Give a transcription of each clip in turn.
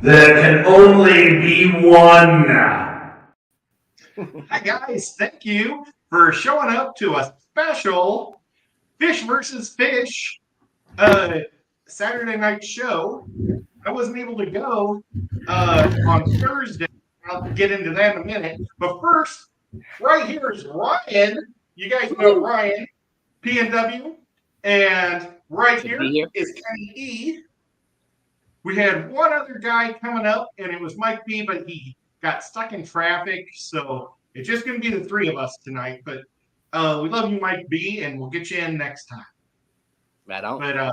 There can only be one. Hi, guys. Thank you for showing up to a special Fish versus Fish Saturday night show. I wasn't able to go on Thursday. I'll get into that in a minute. But first, right here is Ryan. You guys know Ryan, PNW. And right here is Kenny E. We had one other guy coming up, and it was Mike B, but he got stuck in traffic. So it's just going to be the three of us tonight. But we love you, Mike B, and we'll get you in next time. Right on. But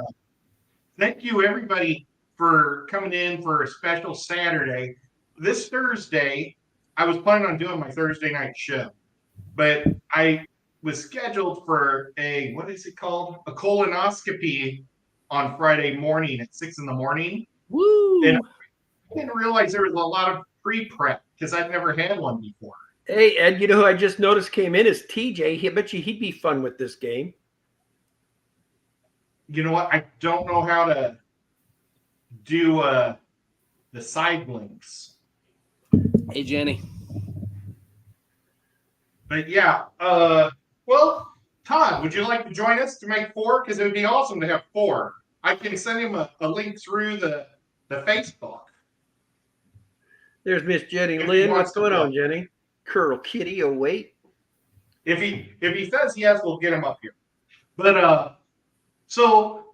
thank you, everybody, for coming in for a special Saturday. This Thursday, I was planning on doing my Thursday night show, but I was scheduled for a, what is it called? A colonoscopy on Friday morning at 6 a.m. Woo! And I didn't realize there was a lot of pre-prep because I've never had one before. Hey, Ed, you know who I just noticed came in is TJ. I bet you he'd be fun with this game. You know what? I don't know how to do the side links. Hey, Jenny. But yeah, well, Todd, would you like to join us to make 4? Because it would be awesome to have 4. I can send him a link through the Facebook. There's Miss Jenny If he Lynn. wants What's to going go. on, Jenny? Curl Kitty, oh wait. If he says yes, we'll get him up here. But so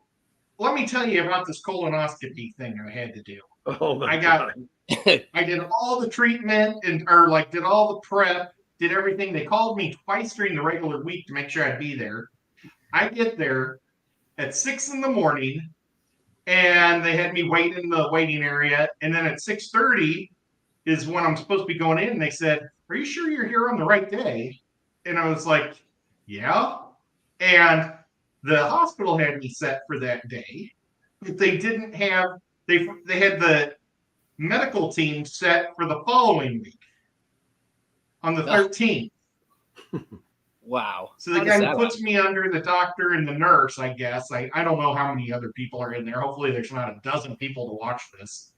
let me tell you about this colonoscopy thing I had to do. Oh my God. I did all the treatment did all the prep, did everything. They called me twice during the regular week to make sure I'd be there. I get there at 6 a.m. and they had me wait in the waiting area. And then at 6:30 is when I'm supposed to be going in. And they said, "Are you sure you're here on the right day?" And I was like, "Yeah." And the hospital had me set for that day, but they didn't have, they had the medical team set for the following week on the 13th. Wow. So the guy puts me under the doctor and the nurse, I guess. I don't know how many other people are in there. Hopefully there's not a dozen people to watch this.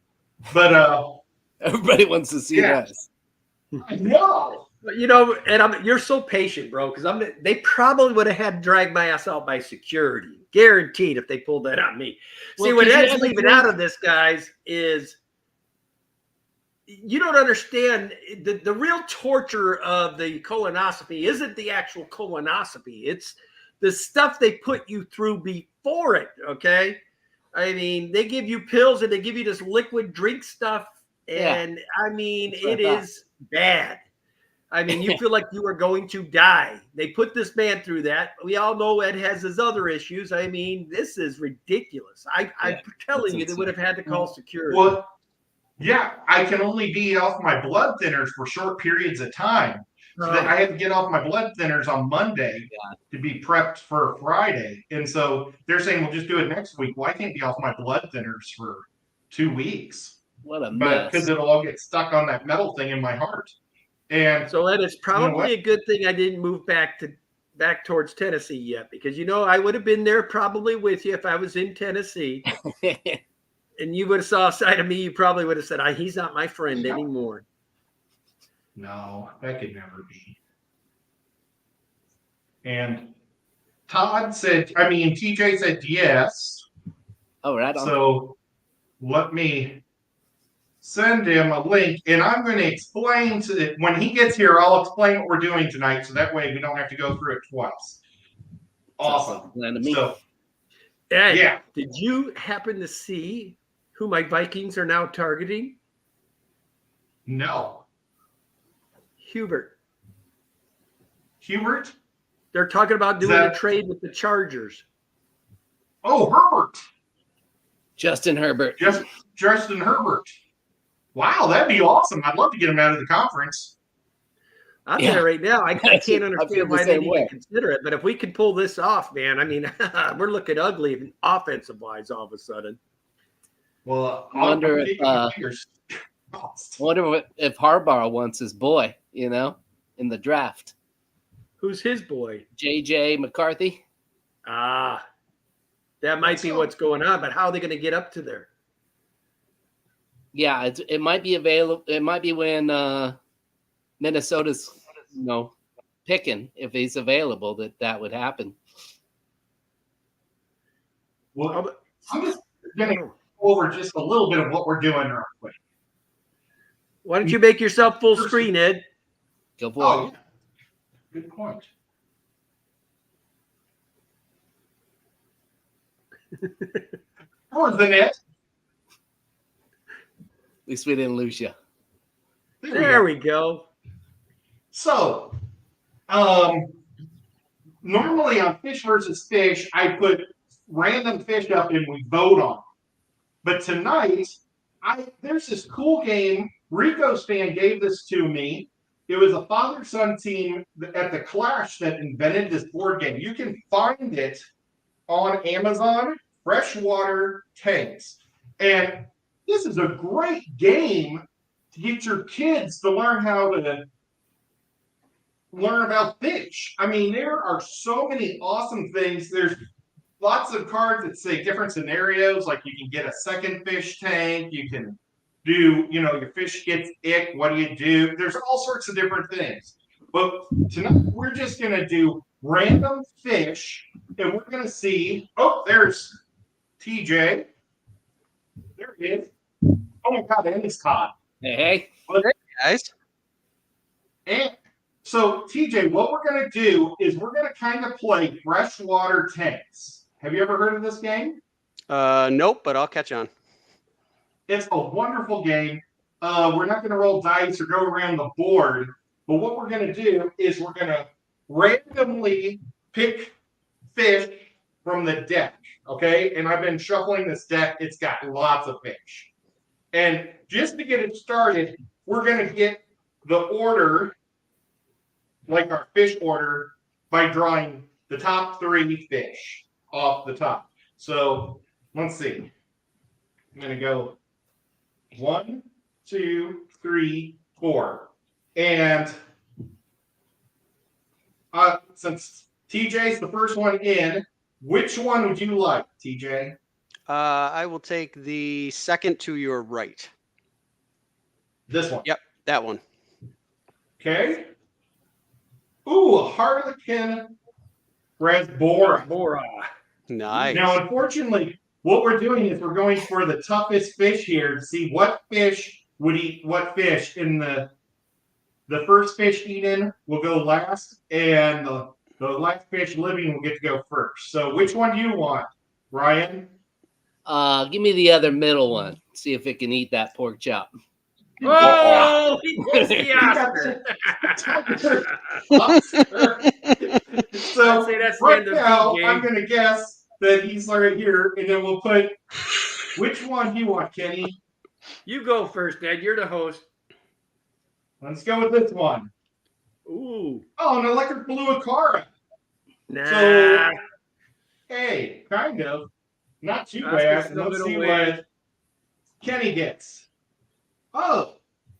But everybody wants to see this. I know. You know, and you're so patient, bro, because they probably would have had to drag my ass out by security. Guaranteed if they pulled that on me. Well, see, what Ed's leaving out of this, guys, is you don't understand the real torture of the colonoscopy isn't the actual colonoscopy. It's the stuff they put you through before it, okay? I mean, they give you pills and they give you this liquid drink stuff, and I mean, it is bad. I mean, you feel like you are going to die. They put this man through that. We all know Ed has his other issues. I mean, this is ridiculous. I'm telling you, they would have had to call security. Well, yeah, I can only be off my blood thinners for short periods of time. So that I had to get off my blood thinners on Monday to be prepped for Friday. And so they're saying, we'll just do it next week. Well, I can't be off my blood thinners for 2 weeks. What a mess. Because it'll all get stuck on that metal thing in my heart. And so that is probably a good thing I didn't move back towards Tennessee yet, because I would have been there probably with you if I was in Tennessee. And you would have saw a side of me, you probably would have said, he's not my friend anymore. No, that could never be. And Todd said, TJ said yes. Oh, right on. So let me send him a link, and I'm going to explain when he gets here, I'll explain what we're doing tonight, so that way we don't have to go through it twice. Awesome. So, Ed, did you happen to see who my Vikings are now targeting? No. Hubert. They're talking about doing a trade with the Chargers. Oh, Herbert. Justin Herbert. Justin Herbert. Wow, that'd be awesome. I'd love to get him out of the conference. I'm there right now. I can't understand why they even consider it. But if we could pull this off, man, I mean, we're looking ugly offensive-wise all of a sudden. Well, I wonder if Harbaugh wants his boy, in the draft. Who's his boy? J.J. McCarthy. That might be what's going on. But how are they going to get up to there? Yeah, it might be available. It might be when Minnesota's, picking, if he's available, that would happen. Well, I'm just going to go over just a little bit of what we're doing real quick. Why don't you make yourself full screen, Ed? Go for it. Yeah. Good point. What was the net? At least we didn't lose you. There we go. So, normally on Fish versus Fish, I put random fish up and we vote on them. But tonight, there's this cool game. Rico Stan gave this to me. It was a father-son team at the Clash that invented this board game. You can find it on Amazon, Freshwater Tanks. And this is a great game to get your kids to learn how to learn about fish. I mean, there are so many awesome things. There's lots of cards that say different scenarios, like you can get a second fish tank, you can do, your fish gets ick, what do you do? There's all sorts of different things. But tonight we're just going to do random fish, and we're going to see, there's TJ. There he is. Oh my God, and he's caught. Hey. Hey, guys. And so, TJ, what we're going to do is we're going to kind of play freshwater tanks. Have you ever heard of this game? Nope, but I'll catch on. It's a wonderful game. We're not going to roll dice or go around the board, but what we're going to do is we're going to randomly pick fish from the deck, okay? And I've been shuffling this deck. It's got lots of fish. And just to get it started, we're going to get the order, like our fish order, by drawing the top 3 fish off the top. So let's see. I'm going to go 1, 2, 3, 4. And since TJ's the first one in, which one would you like, TJ? I will take the second to your right. This one. Yep, that one. Okay. Ooh, a Harlequin Rasbora. Nice. Now, unfortunately, what we're doing is we're going for the toughest fish here to see what fish would eat what fish. In the first fish eaten will go last, and the last fish living will get to go first. So which one do you want, Ryan? Give me the other middle one. See if it can eat that pork chop. Oh, he missed the Oscar. So I'd say that's the right end of now, the I'm game. going to guess that he's right here, and then we'll put which one do you want, Kenny? You go first, Ed. You're the host. Let's go with this one. Ooh. Oh, an electric blue Acara. Nah. So, hey, kind of. Not too Oscar's bad. still Let's gonna see win. what Kenny gets. Oh,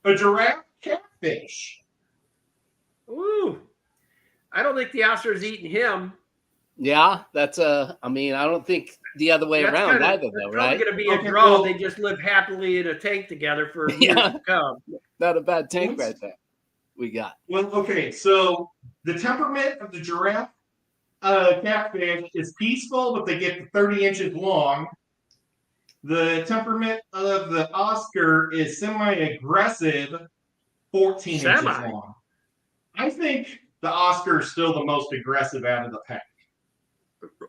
a giraffe catfish. Ooh. I don't think the Oscar's eating him. Yeah, that's I don't think the other way around either, though, right? Probably going to be a Okay, draw. well- They just live happily in a tank together for years Yeah. to come. Not a bad tank right there. We got. Well, okay, so the temperament of the giraffe catfish is peaceful, but they get to 30 inches long. The temperament of the Oscar is semi-aggressive, 14 inches Semi? long. I think the Oscar is still the most aggressive out of the pack.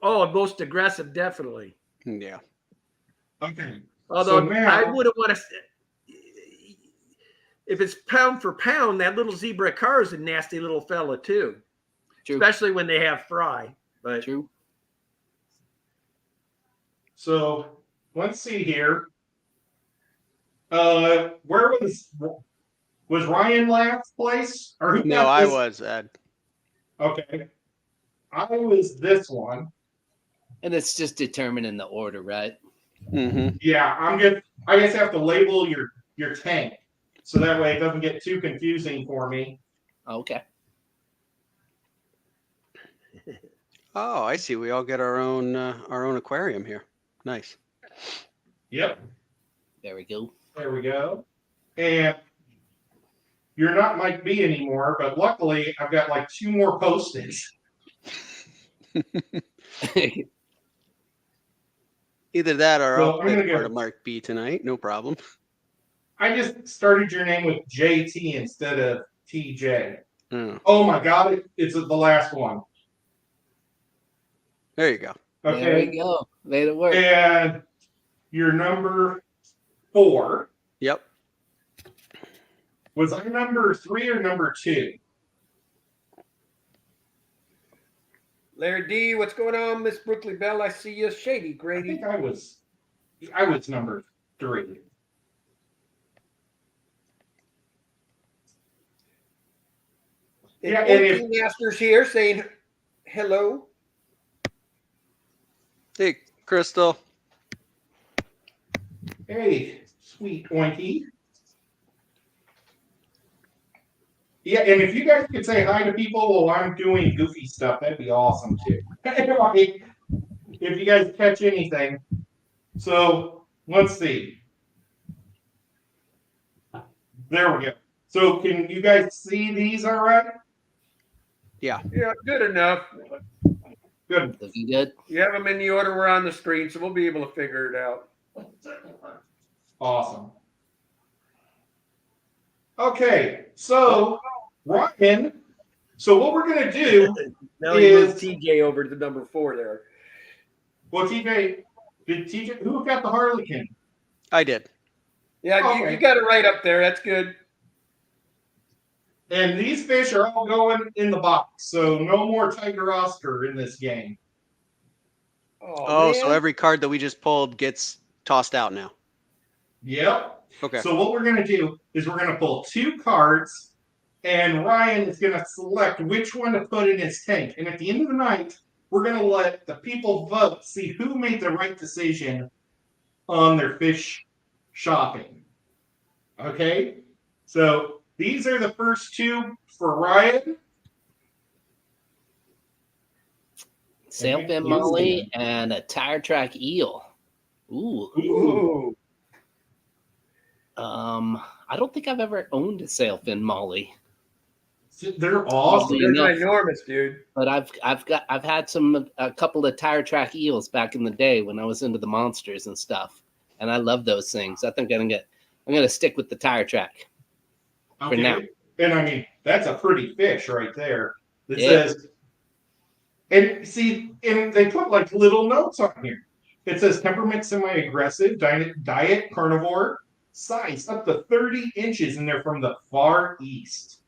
Oh, most aggressive, definitely. Yeah. Okay. Although So now- I wouldn't want to. If it's pound for pound, that little zebra car is a nasty little fella too, True. especially when they have fry. But True. So let's see here. Where was Ryan last place? Or who No, got I this? was, Ed. Okay. I was this one. And it's just determining the order, right? Mm-hmm. Yeah, I just have to label your tank. So that way it doesn't get too confusing for me. Okay. Oh, I see. We all get our own aquarium here. Nice. Yep. There we go. There we go. And you're not Mike B anymore, but luckily I've got like 2 more Post-its. Either that or So I'll I'm play gonna the part go- of Mark B tonight. No problem. I just started your name with JT instead of TJ. Oh, Oh my God, it's the last one. there you go. Okay. There we go. Made it work. And your number 4. Yep. Was I number 3 or number 2? Larry D, what's going on, Miss Brookley Bell? I see you. Shady I Grady. think I was number 3. Yeah, and if- 14 Masters here saying hello. Hey, Crystal. Hey, sweet Oinky. Yeah, and if you guys could say hi to people while I'm doing goofy stuff, that'd be awesome too. Like, if you guys catch anything. So let's see. There we go. So can you guys see these all right? Yeah, good enough. Good. Looking good. You have them in the order we're on the screen, so we'll be able to figure it out. Awesome. Okay, so Ryan, so what we're gonna do Now he moved is TJ over to number 4 there. well, TJ, who got the Harlequin? I did. Yeah, Okay. you got it right up there. That's good. And these fish are all going in the box, so no more Tiger Oscar in this game. Oh, so man. every card that we just pulled gets tossed out now. Yep. Okay. So what we're going to do is we're going to pull 2 cards, and Ryan is going to select which one to put in his tank. And at the end of the night, we're going to let the people vote, see who made the right decision on their fish shopping. Okay? So these are the first 2 for Ryan. Sailfin molly and a tire track eel. Ooh. Ooh. I don't think I've ever owned a sailfin molly, They're awesome. They're enough. enormous, dude. but I've had a couple of tire track eels back in the day when I was into the monsters and stuff, and I love those things. I think I'm gonna stick with the tire track. Okay. now. And I mean, that's a pretty fish right there. That Yeah. says, and see, and they put like little notes on here. It says temperament semi-aggressive, diet carnivore, size up to 30 inches, and they're from the Far East.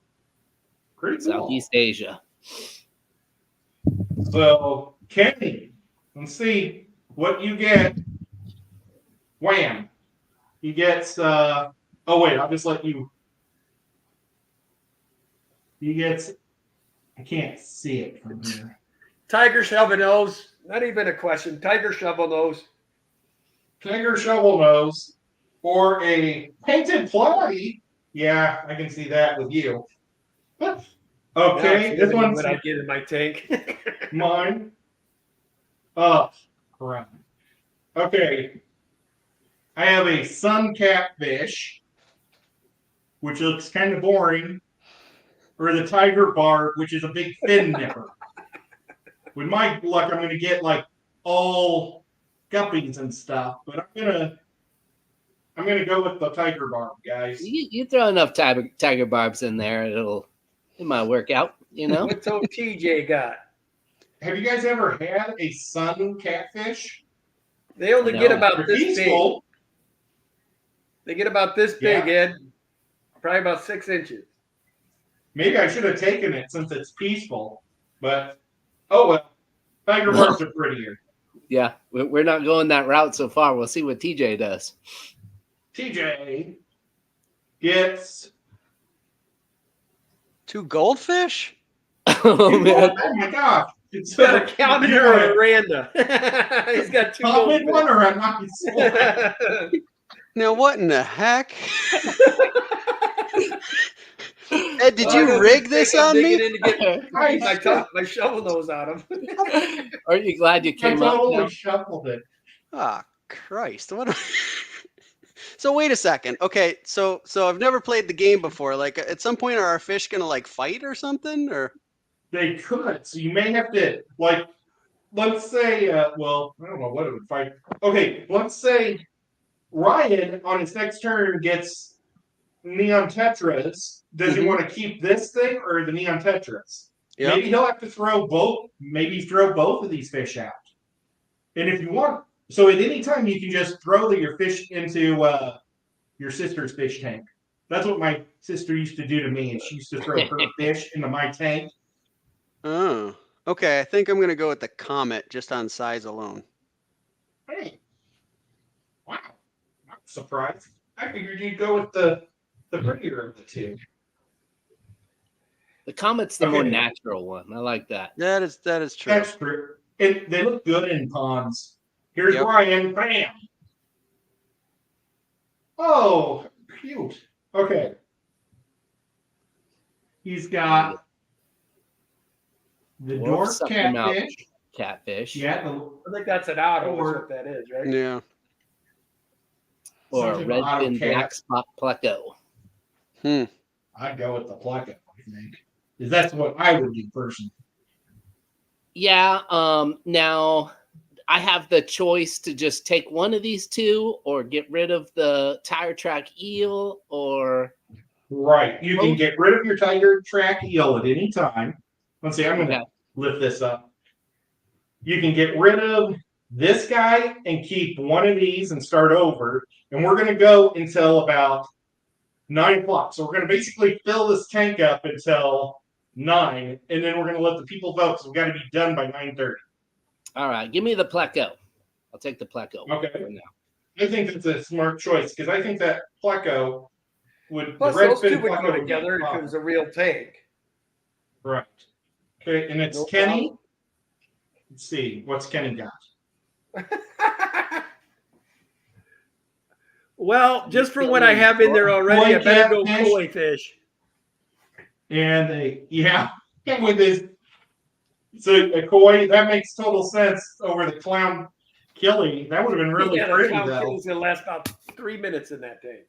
Pretty cool. Southeast Asia. So, Kenny, let's see what you get. Wham. He gets, oh wait, I'll just let you. He gets, I can't see it from here. Tiger shovel nose. Not even a question. Tiger shovel nose. Tiger shovel nose or a painted platy. Yeah, I can see that with you. Okay, this one's what I get in my tank. mine. Oh, crap. Okay. I have a sun catfish, which looks kind of boring, or the tiger barb, which is a big fin nipper. With my luck, I'm going to get like all guppies and stuff, but I'm gonna go with the tiger barb, guys. You throw enough tiger barbs in there, it might work out. You know. What's old TJ got? Have you guys ever had a sun catfish? They only No. get about They're this big. peaceful. They get about this big, Yeah. Ed. Probably about 6 inches. Maybe I should have taken it since it's peaceful, but oh well. Tiger barbs are prettier. Yeah, we're not going that route so far. We'll see what TJ does. TJ gets. 2 goldfish? Oh man, Oh my gosh! It's He's got a calendar or a Miranda. He's got 2 common goldfish. one or a nice one? Now what in the heck? Ed, did Oh, you no, rig I'm this digging on me? in to get my shovel nose out of him. Aren't you glad you I came up? totally now? shuffled it. Ah, Christ. What? So wait a second. Okay, so I've never played the game before. Like at some point, are our fish gonna like fight or something? Or They could. So you may have to, like, let's say, well, I don't know what it would fight. Okay, let's say Ryan on his next turn gets neon tetras. Does he want to keep this thing or the neon tetras? Yep. Maybe he'll have to throw both. Maybe throw both of these fish out. And if you want, so at any time you can just throw your fish into your sister's fish tank. That's what my sister used to do to me, and she used to throw her fish into my tank. Oh, okay. I think I'm gonna go with the Comet just on size alone. Hey, wow, I'm surprised. I figured you'd go with the prettier of the two. The Comet's the more Okay. natural one. I like that. That is true. That's true. And they look good in ponds. Here's Yep. Ryan. Bam. Oh, cute. Okay. He's got the Dwarf dwarf sucker mouth catfish. Catfish. Yeah, I think that's an auto. Or- Is what that is, right? Yeah. Or something red auto fin cat. black spot pleco. I'd go with the pleco, I think. Because that's what I would do personally. Yeah. Now I have the choice to just take one of these two, or get rid of the tire track eel, or Right. You can get rid of your tiger track eel at any time. Let's see, I'm going to Okay. lift this up. You can get rid of this guy and keep one of these and start over. And we're going to go until about 9 o'clock. So we're going to basically fill this tank up until 9. And then we're going to let the people vote because we've got to be done by 9:30. all right, give me the pleco. I'll take the pleco. Okay. for now. I think that's a smart choice because I think that pleco would. Plus, the red those two fin would pleco go would be together if it fine. was a real tank. Right. Okay, and it's No Kenny. problem. Let's see, what's Kenny got? Well, just for what I have in there already, I Koi better go catfish. koi fish. And with his so a koi, that makes total sense over the clown killing. That would have been really Yeah, pretty the though. killing's gonna last about 3 minutes in that tank.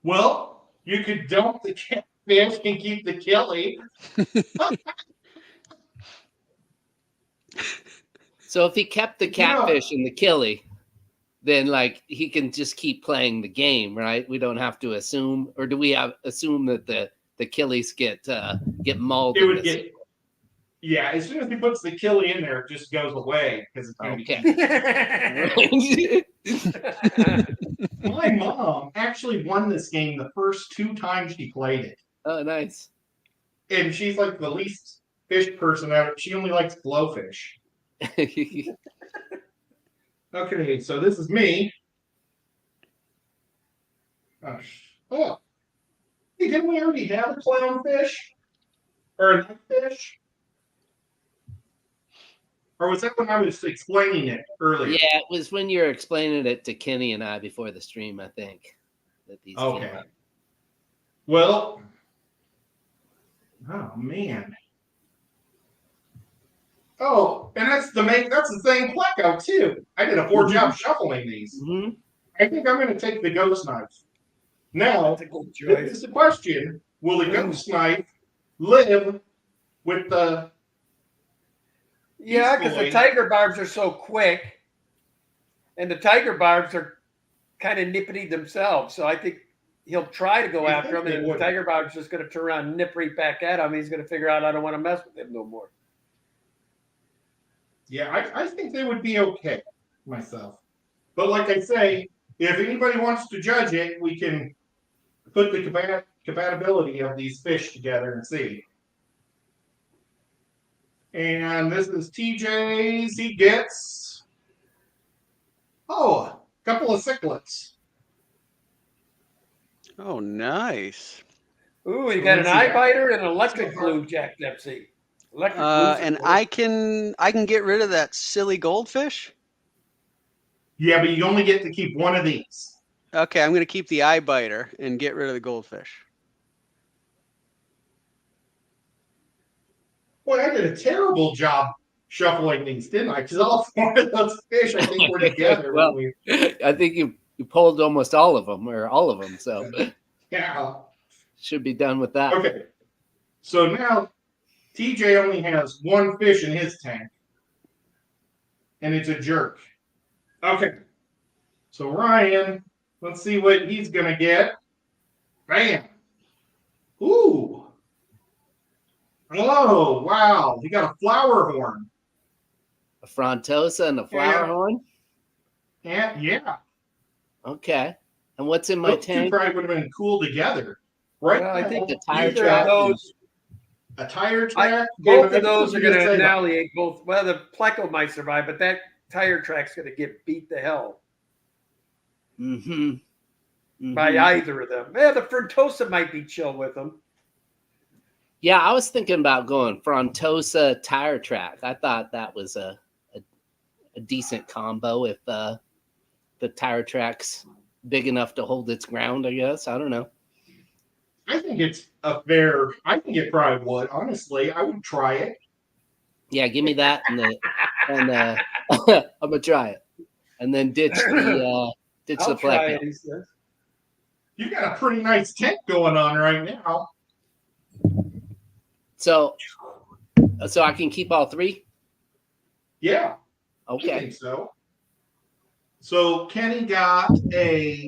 Well, you could dump the catfish and keep the killie. So if he kept the catfish and the killie, then like he can just keep playing the game, right? We don't have to assume, or do we assume that the killies get mauled? It would get as soon as he puts the killie in there, it just goes away because it's gonna be My mom actually won this game the first 2 times she played it. Oh, nice. And she's like the least fish person ever. She only likes glowfish. Okay, so this is me. Oh. Hey, didn't we already have a clownfish? Or a nightfish? Or was that when I was explaining it earlier? Yeah, it was when you were explaining it to Kenny and I before the stream, I think. That these came Okay. up. Well, oh man. Oh, and that's the same pleco too. I did a poor job shuffling these. Mm-hmm. I think I'm going to take the ghost knife. Now, That's a good this choice. is the question: will the ghost knife live with the? Yeah, because the tiger barbs are so quick, and the tiger barbs are kind of nippity themselves. So I think he'll try to go I after think him, and they the tiger barb's just going to turn around and nip right back at him. He's going to figure out I don't want to mess with him no more. Yeah, I think they would be okay myself. But like I say, if anybody wants to judge it, we can put the compatibility of these fish together and see. And this is TJ's. He gets a couple of cichlids. Oh, nice. Ooh, you got an Let's see eye that. biter and an electric glue, Jack Dempsey. Electric glue's And important. I can get rid of that silly goldfish. Yeah, but you only get to keep one of these. Okay, I'm going to keep the eye biter and get rid of the goldfish. Boy, I did a terrible job shuffling these, didn't I? Because all 4 of those fish, I think, were together. Well, when we... I think you You pulled almost all of them, or all of them, so Yeah. should be done with that. Okay. So now TJ only has one fish in his tank. And it's a jerk. Okay. So Ryan, let's see what he's gonna get. Bam. Ooh. Oh, wow. He got a flower horn. A frontosa and a flower Yeah. horn. Yeah. Okay. And what's in my Those two tank? probably would have been cool together. Right? Well, I think The tire either track. of those, A tire track. both I of those are think going to you say that. annihilate both. Well, the Pleco might survive, but that tire track's going to get beat to hell by either of them. Yeah, the Frontosa might be chill with them. Yeah, I was thinking about going Frontosa tire track. I thought that was a decent combo if the tire track's big enough to hold its ground, I guess. I don't know. I think it's a fair. I think it probably would. Honestly, I would try it. Yeah, give me that and I'm gonna try it. And then ditch the I'll try it, he says. You got a pretty nice tent going on right now. So I can keep all three? Yeah. I Okay. think so. So Kenny got a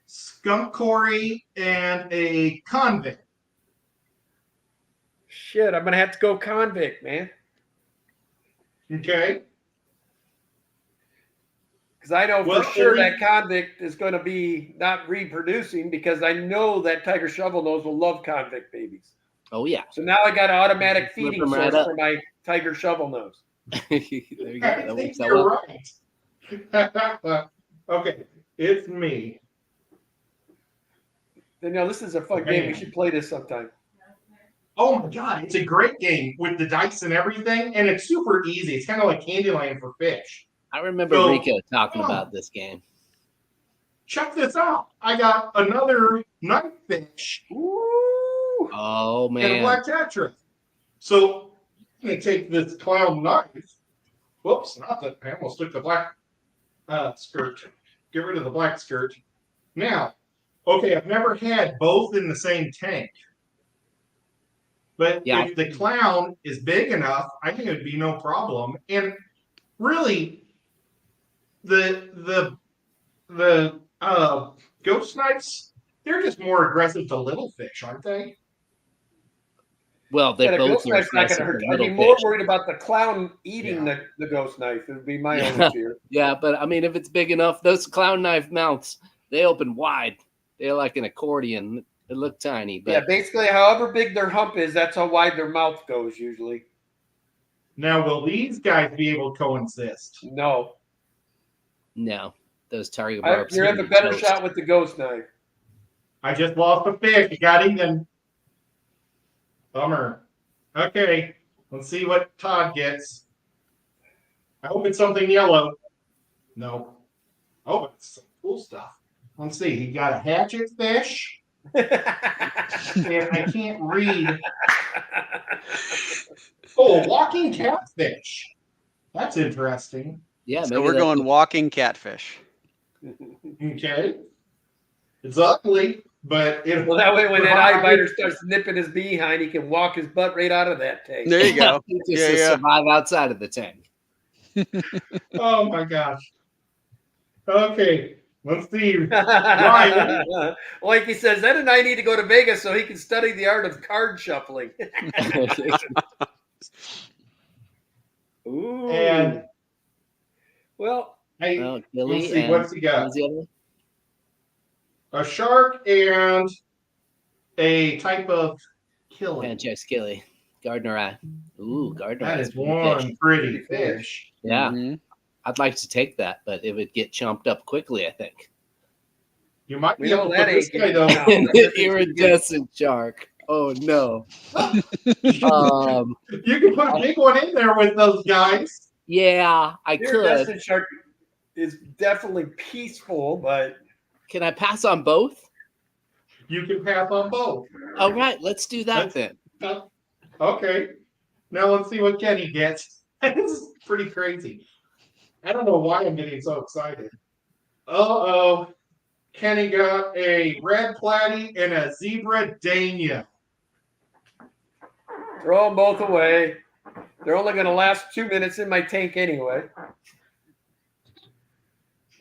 skunk Cory and a convict. Shit, I'm going to have to go convict, man. Okay. Because I know Well, for sure every- that convict is going to be not reproducing because I know that Tiger Shovelnose will love convict babies. Oh yeah. So now I got an automatic Flip feeding them right source up. for my Tiger Shovelnose. There you go. I That think works out you're well. right. Okay, it's me. You know, this is a fun game. We should play this sometime. Oh my god, it's a great game with the dice and everything, and it's super easy. It's kind of like Candyland for fish. I remember So- Rico talking about this game. Check this out. I got another knife fish Ooh. Oh and a man. black Tetris. So I'm gonna take this clown knife. Whoops, not that I almost took the black skirt. Get rid of the black skirt. Now, okay, I've never had both in the same tank. But Yeah. if the clown is big enough, I think it would be no problem. And really, the ghost snipes, they're just more aggressive to little fish, aren't they? Well, they Yeah, the both ghost are knife's not going to aggressive hurt. to I'd be little more fish. worried about the clown eating Yeah. the ghost knife. It would be my Yeah. only fear. Yeah, but I mean, if it's big enough, those clown knife mouths, they open wide. They're like an accordion. They look tiny, but Yeah, basically, however big their hump is, that's how wide their mouth goes usually. Now, will these guys be able to coexist? No. no, those target barbs. You have a better shot with the ghost knife. I just lost a fish. It got eaten. Bummer. Okay, let's see what Todd gets. I hope it's something yellow. No. Oh, it's some cool stuff. Let's see. He got a hatchet fish, and I can't read. Oh, a walking catfish. That's interesting. Yeah, So maybe we're that- going walking catfish. Okay. It's ugly, but it. Well, that way when that eye biter starts nipping his behind, he can walk his butt right out of that tank. There you go. just Yeah, to yeah. survive outside of the tank. Oh my gosh. Okay, let's see. Ryan. Like he says, Ed and I need to go to Vegas so he can study the art of card shuffling. Ooh. And Well, hey, Well, Gilly let's see, and what's he got? what's the other one? A shark and a type of killing. Franchise Gilly. Gardner Eye. Ooh, Gardner Eye. That is pretty one fish. pretty fish. Yeah, Mhm. I'd like to take that, but it would get chomped up quickly, I think. You might We be able know to that put this ain't guy though. getting out. Iridescent shark. Oh no. You can put a big one in there with those guys. Yeah, I could. Iridescent shark is definitely peaceful, but Can I pass on both? You can pass on both. All right, let's do that then. Okay. Now let's see what Kenny gets. This is pretty crazy. I don't know why I'm getting so excited. Uh-oh. Kenny got a red platy and a zebra dania. Throw them both away. They're only going to last 2 minutes in my tank anyway.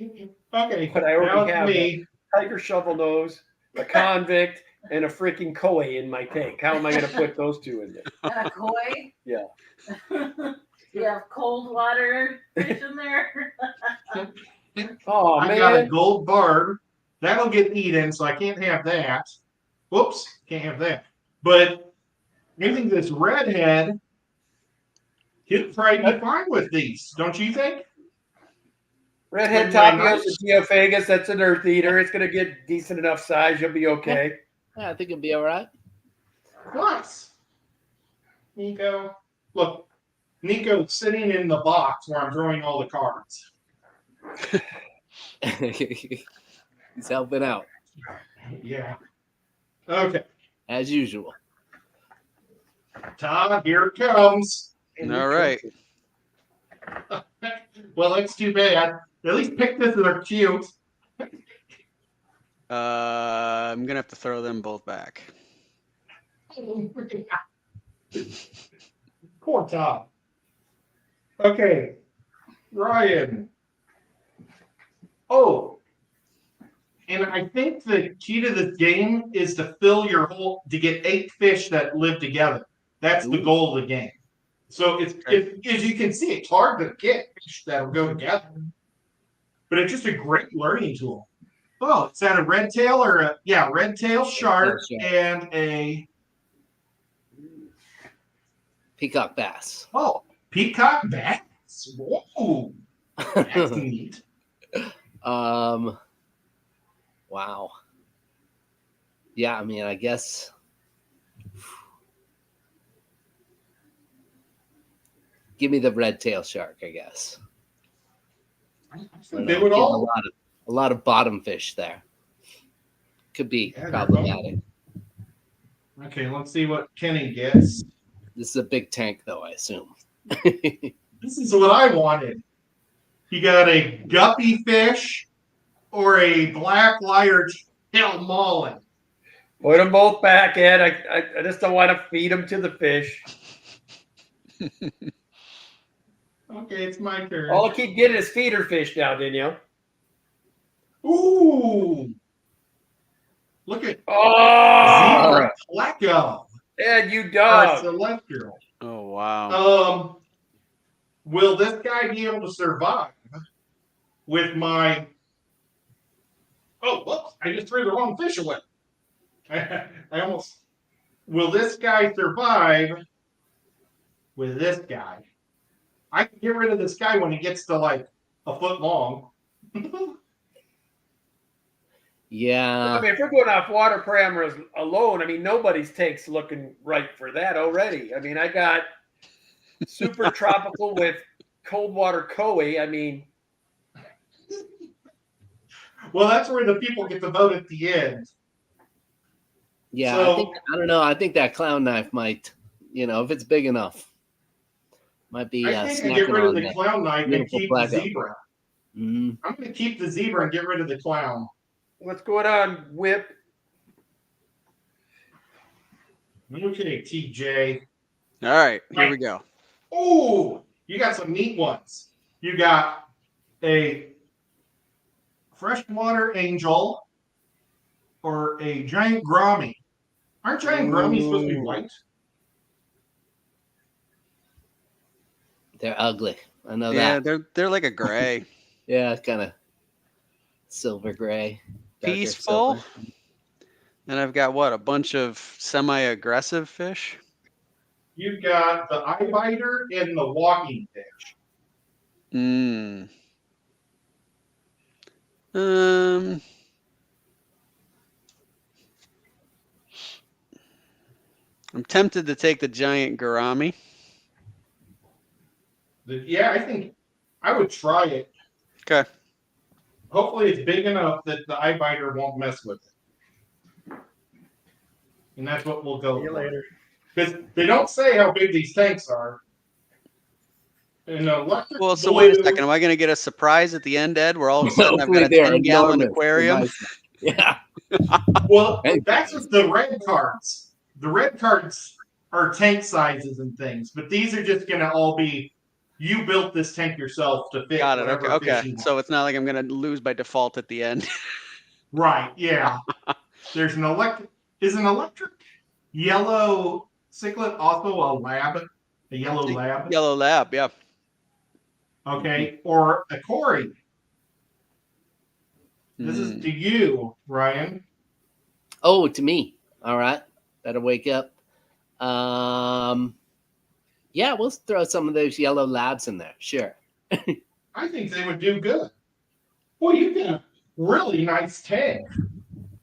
Okay, But I now already it's have me. a tiger shovel nose, a convict, and a freaking koi in my tank. How am I going to put those two in there? And a koi? Yeah. You have cold water fish in there? Oh, I man. got a gold barb. That'll get eaten, so I can't have that. Whoops, can't have that. But I think this redhead, he'll probably be fine with these, don't you think? Redhead With my Tapios knives? and Geophagus, that's an earth eater. It's going to get decent enough size. You'll be okay. Yeah, I think it'll be all right. Nice. Nico. Look, Nico's sitting in the box where I'm drawing all the cards. He's helping out Yeah. Okay. as usual. Todd, here it comes. All right. Well, that's too bad. At least pick this and they're cute. I'm gonna have to throw them both back. Poor Todd. Okay. Ryan. Oh. And I think the key to this game is to fill your hole to get 8 fish that live together. That's the goal of the game. So it's as you can see, it's hard to get fish that'll go together. But it's just a great learning tool. Oh, is that a red tail or a red tail shark and a Peacock bass. peacock bass. Whoa. That's neat. Wow. Yeah, I mean, I guess. Give me the red tail shark, I guess. They would all. A lot of bottom fish there. Could be Yeah, problematic. Okay, let's see what Kenny gets. This is a big tank, though, I assume. This is what I wanted. You got a guppy fish or a black lyre tail mullet. Put them both back, Ed. I just don't want to feed them to the fish. Okay, it's my turn. All I keep getting is feeder fish now, Danielle. Ooh. Look at Oh, zebra pleco. Ed, you Or dog. celestial. Oh wow. Will this guy be able to survive with my? Oh, whoops! I just threw the wrong fish away. I almost. Will this guy survive with this guy? I can get rid of this guy when he gets to like a foot long. Yeah. I mean, if we're going off water parameters alone, I mean, nobody's tank's looking right for that already. I mean, I got super tropical with cold water koi. I mean, Well, that's where the people get the vote at the end. Yeah, So- I don't know. I think that clown knife might, if it's big enough, might be I think I snacking get rid of on the that. clown knife and beautiful keep the pleco. zebra. Mhm. I'm going to keep the zebra and get rid of the clown. what's going on, Whip? Okay, TJ. All right, here we go. Ooh, you got some neat ones. You got a freshwater angel or a giant grommy. Aren't giant grommies supposed to be white? They're ugly. I know Yeah, that. they're like a gray. Yeah, kind of silver gray. darker Peaceful. silver. And I've got what, a bunch of semi-aggressive fish. You've got the eye biter and the walking fish. I'm tempted to take the giant gourami. Yeah, I think I would try it. Okay. Hopefully it's big enough that the eye biter won't mess with it. And that's what we'll go See you for. later. Because they don't say how big these tanks are. an electric Well, so blue. wait a second. Am I going to get a surprise at the end, Ed? Where all of a sudden I've got Hopefully a they're 10-gallon enormous. aquarium? Yeah. Well, Hey, that's with the red cards. The red cards are tank sizes and things, but these are just going to all be. You built this tank yourself to fit Got it. whatever Okay. fish Okay. you want. So it's not like I'm going to lose by default at the end. Right, yeah. There's an electric. Is an electric yellow cichlid also a lab? A yellow lab? Yellow lab. Yeah. Okay. Or a Cory. This is to you, Ryan. Oh, to me. All right. Better wake up. Yeah, we'll throw some of those yellow labs in there. Sure. I think they would do good. Well, you got a really nice tank.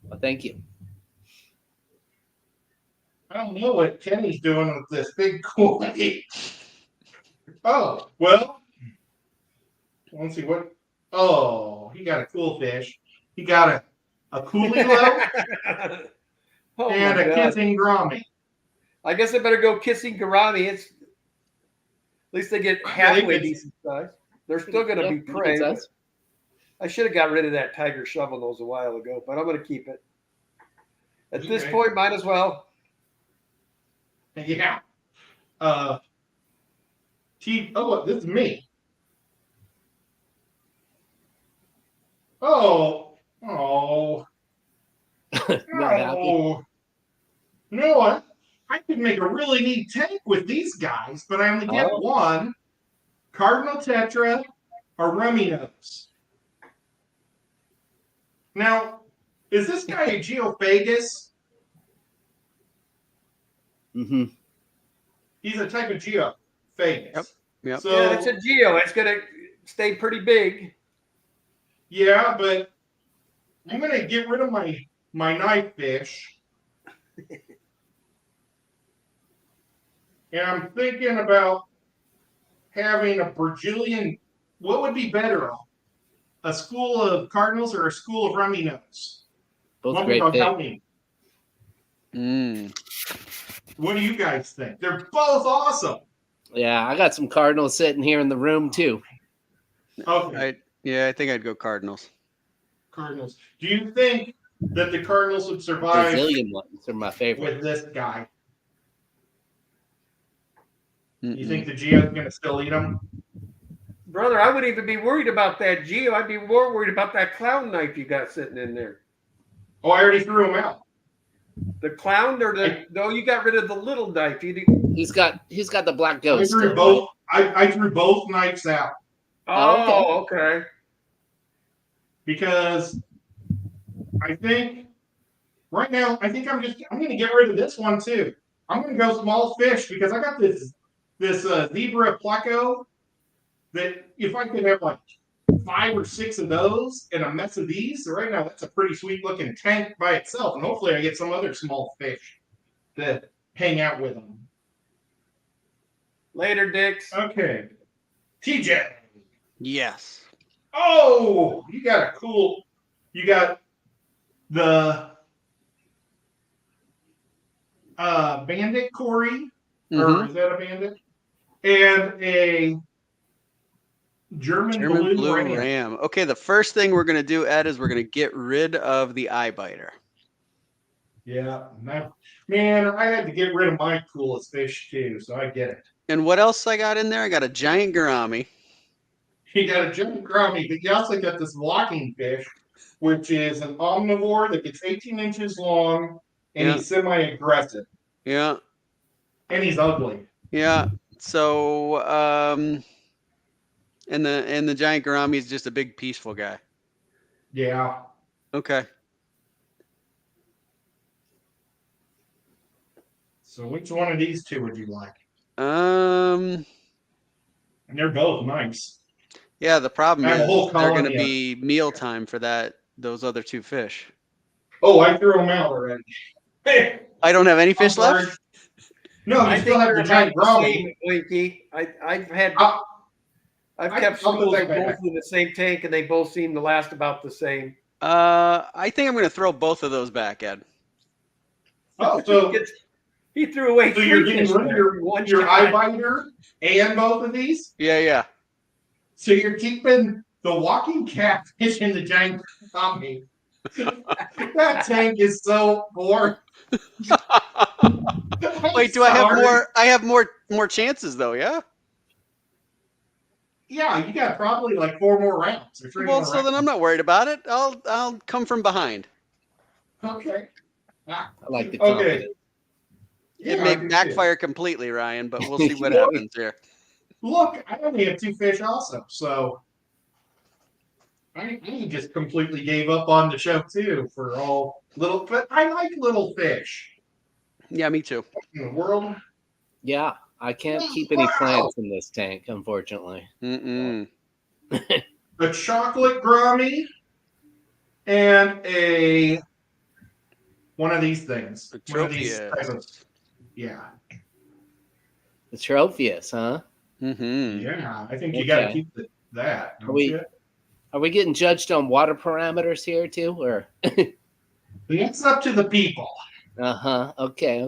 Well, thank you. I don't know what Kenny's doing with this big koi. Oh, well. Let's see what. Oh, he got a cool fish. He got a coolio Oh and my a God. kissing grommy. I guess I better go kissing Garami. It's at least they get halfway decent size. They're still going to be prey. But I should have got rid of that tiger shovel nose a while ago, but I'm going to keep it. At this point, might as well. Yeah. Oh, this is me. Oh. Not happy. No. No, I could make a really neat tank with these guys, but I only get one Cardinal Tetra or Rummy Nose. Now, is this guy a Geophagus? Mm-hmm. He's a type of Geophagus. Yep. So, Yeah, it's a geo. It's going to stay pretty big. yeah, but I'm going to get rid of my knife fish. And I'm thinking about having a Brazilian. What would be better? A school of cardinals or a school of rummy nose? Both great fish. Help me. What do you guys think? They're both awesome. Yeah, I got some cardinals sitting here in the room too. Okay. I think I'd go Cardinals. Cardinals. Do you think that the Cardinals would survive Brazilian ones are my favorite. with this guy? You think the Geo's going to still eat them? Brother, I wouldn't even be worried about that geo. I'd be more worried about that clown knife you got sitting in there. Oh, I already threw him out. The clown or no, you got rid of the little knife. He's got the black ghost. I threw both. I threw both knives out. Oh, okay. Because I think right now, I'm going to get rid of this one too. I'm going to go small fish because I got this zebra pleco that if I could have like 5 or 6 of those and a mess of these, so right now that's a pretty sweet looking tank by itself. And hopefully I get some other small fish to hang out with them. Later, Dix. Okay. TJ. Yes. Oh, you got the bandit Cory, or is that a bandit? And a German blue ram. Okay, the first thing we're going to do, Ed, is we're going to get rid of the eye biter. Yeah, man, I had to get rid of my coolest fish too, so I get it. And what else I got in there? I got a giant gourami. You got a giant gourami, but you also got this walking fish, which is an omnivore that gets 18 inches long, and he's semi-aggressive. Yeah. And he's ugly. Yeah. So, and the giant gourami is just a big peaceful guy. Yeah. Okay. So which one of these two would you like? And they're both nice. Yeah, the problem is they're going to colony be mealtime for those other 2 fish. Oh, I threw them out already. I don't have any fish left? No, I still have the giant gourami. I've kept schools both in the same tank, and they both seem to last about the same. I think I'm going to throw both of those back, Ed. Oh, so He threw away So you're 3 getting fish rid of there in one your shot. eye biter and both of these? Yeah. So you're keeping the walking catfish in the giant zombie. That tank is so boring. Wait, do I have more? I have more chances though. Yeah. Yeah, you got probably like 4 more rounds or 3 Well, more so rounds. then I'm not worried about it. I'll come from behind. Okay. I like the Okay. confidence. It Yeah, may I do too. backfire completely, Ryan, but we'll see what Yeah. happens here. Look, I only have 2 fish also, so I just completely gave up on the show too for all little. But I like little fish Yeah, me too. in the world. Yeah, I can't keep any plants in this tank, unfortunately. Mm-mm. A chocolate Grammy and a one of these things. A One of these Tropheus. type of, yeah. The Tropheus, huh? Mm-hmm. Yeah, I think you got to Okay. keep that, don't we- you? Are we getting judged on water parameters here too, or? It's up to the people. Uh-huh. Okay.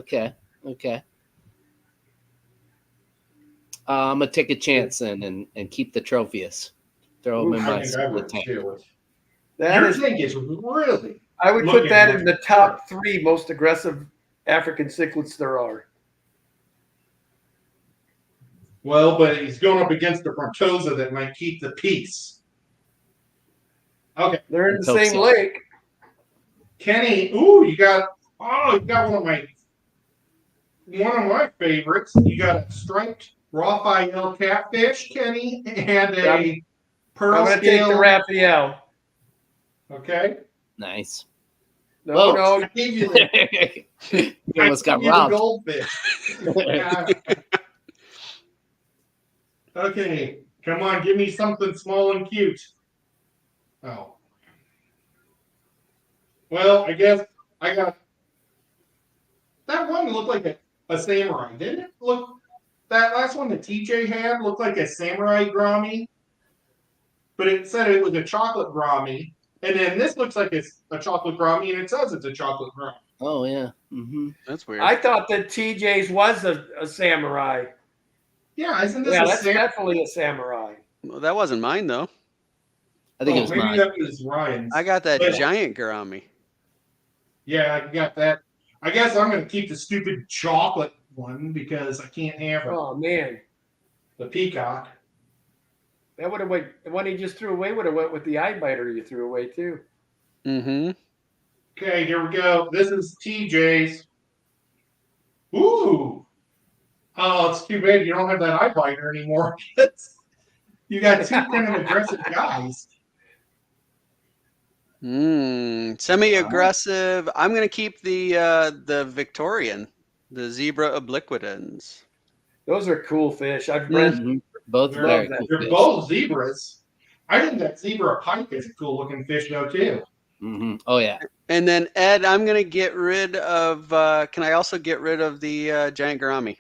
I'm gonna take a chance then and keep the Tropheus. Throw them in I my think I would tank. too. That Your is, tank is really. I would looking put that like in the a top 3 most aggressive African cichlids there are. Well, but he's going up against the Frontosa that might keep the peace. Okay, They're in Let's the hope same so. lake. Kenny. Ooh, you got one of my favorites. You got a striped Raphael catfish, Kenny, and a I'm pearl going to take the scale. Raphael. Okay. Nice. No, Whoa. no. I gave you the, You almost I got gave you the robbed. goldfish. Yeah. Okay, come on, give me something small and cute. Oh. Well, I guess I got that one looked like a samurai, didn't it? Look, that last one that TJ had looked like a samurai Grammy, but it said it was a chocolate Grammy. And then this looks like it's a chocolate Grammy, and it says it's a chocolate Grammy. Oh yeah. Mm-hmm. That's weird. I thought that TJ's was a samurai. Yeah, isn't this Yeah, a that's samurai? definitely a samurai. Well, that wasn't mine though. I think it Oh, was maybe mine. that was Ryan's. I got that But- giant Gurami. Yeah, I got that. I guess I'm going to keep the stupid chocolate one because I can't have Oh man, the peacock. that would have went. The one he just threw away would have went with the eye biter you threw away too. Mm-hmm. Okay, here we go. This is TJ's. Ooh. Oh, it's too bad you don't have that eye biter anymore. You got 2 kind of aggressive guys. Semi-aggressive. I'm gonna keep the Victorian, the zebra obliquitans. Those are cool fish. I've bred. Mhm. Both They're, very that. cool they're fish. both zebras. I think that zebra pike is a cool looking fish though too. Mm-hmm. Oh yeah. And then Ed, I'm gonna get rid of. Can I also get rid of the giant Gurami?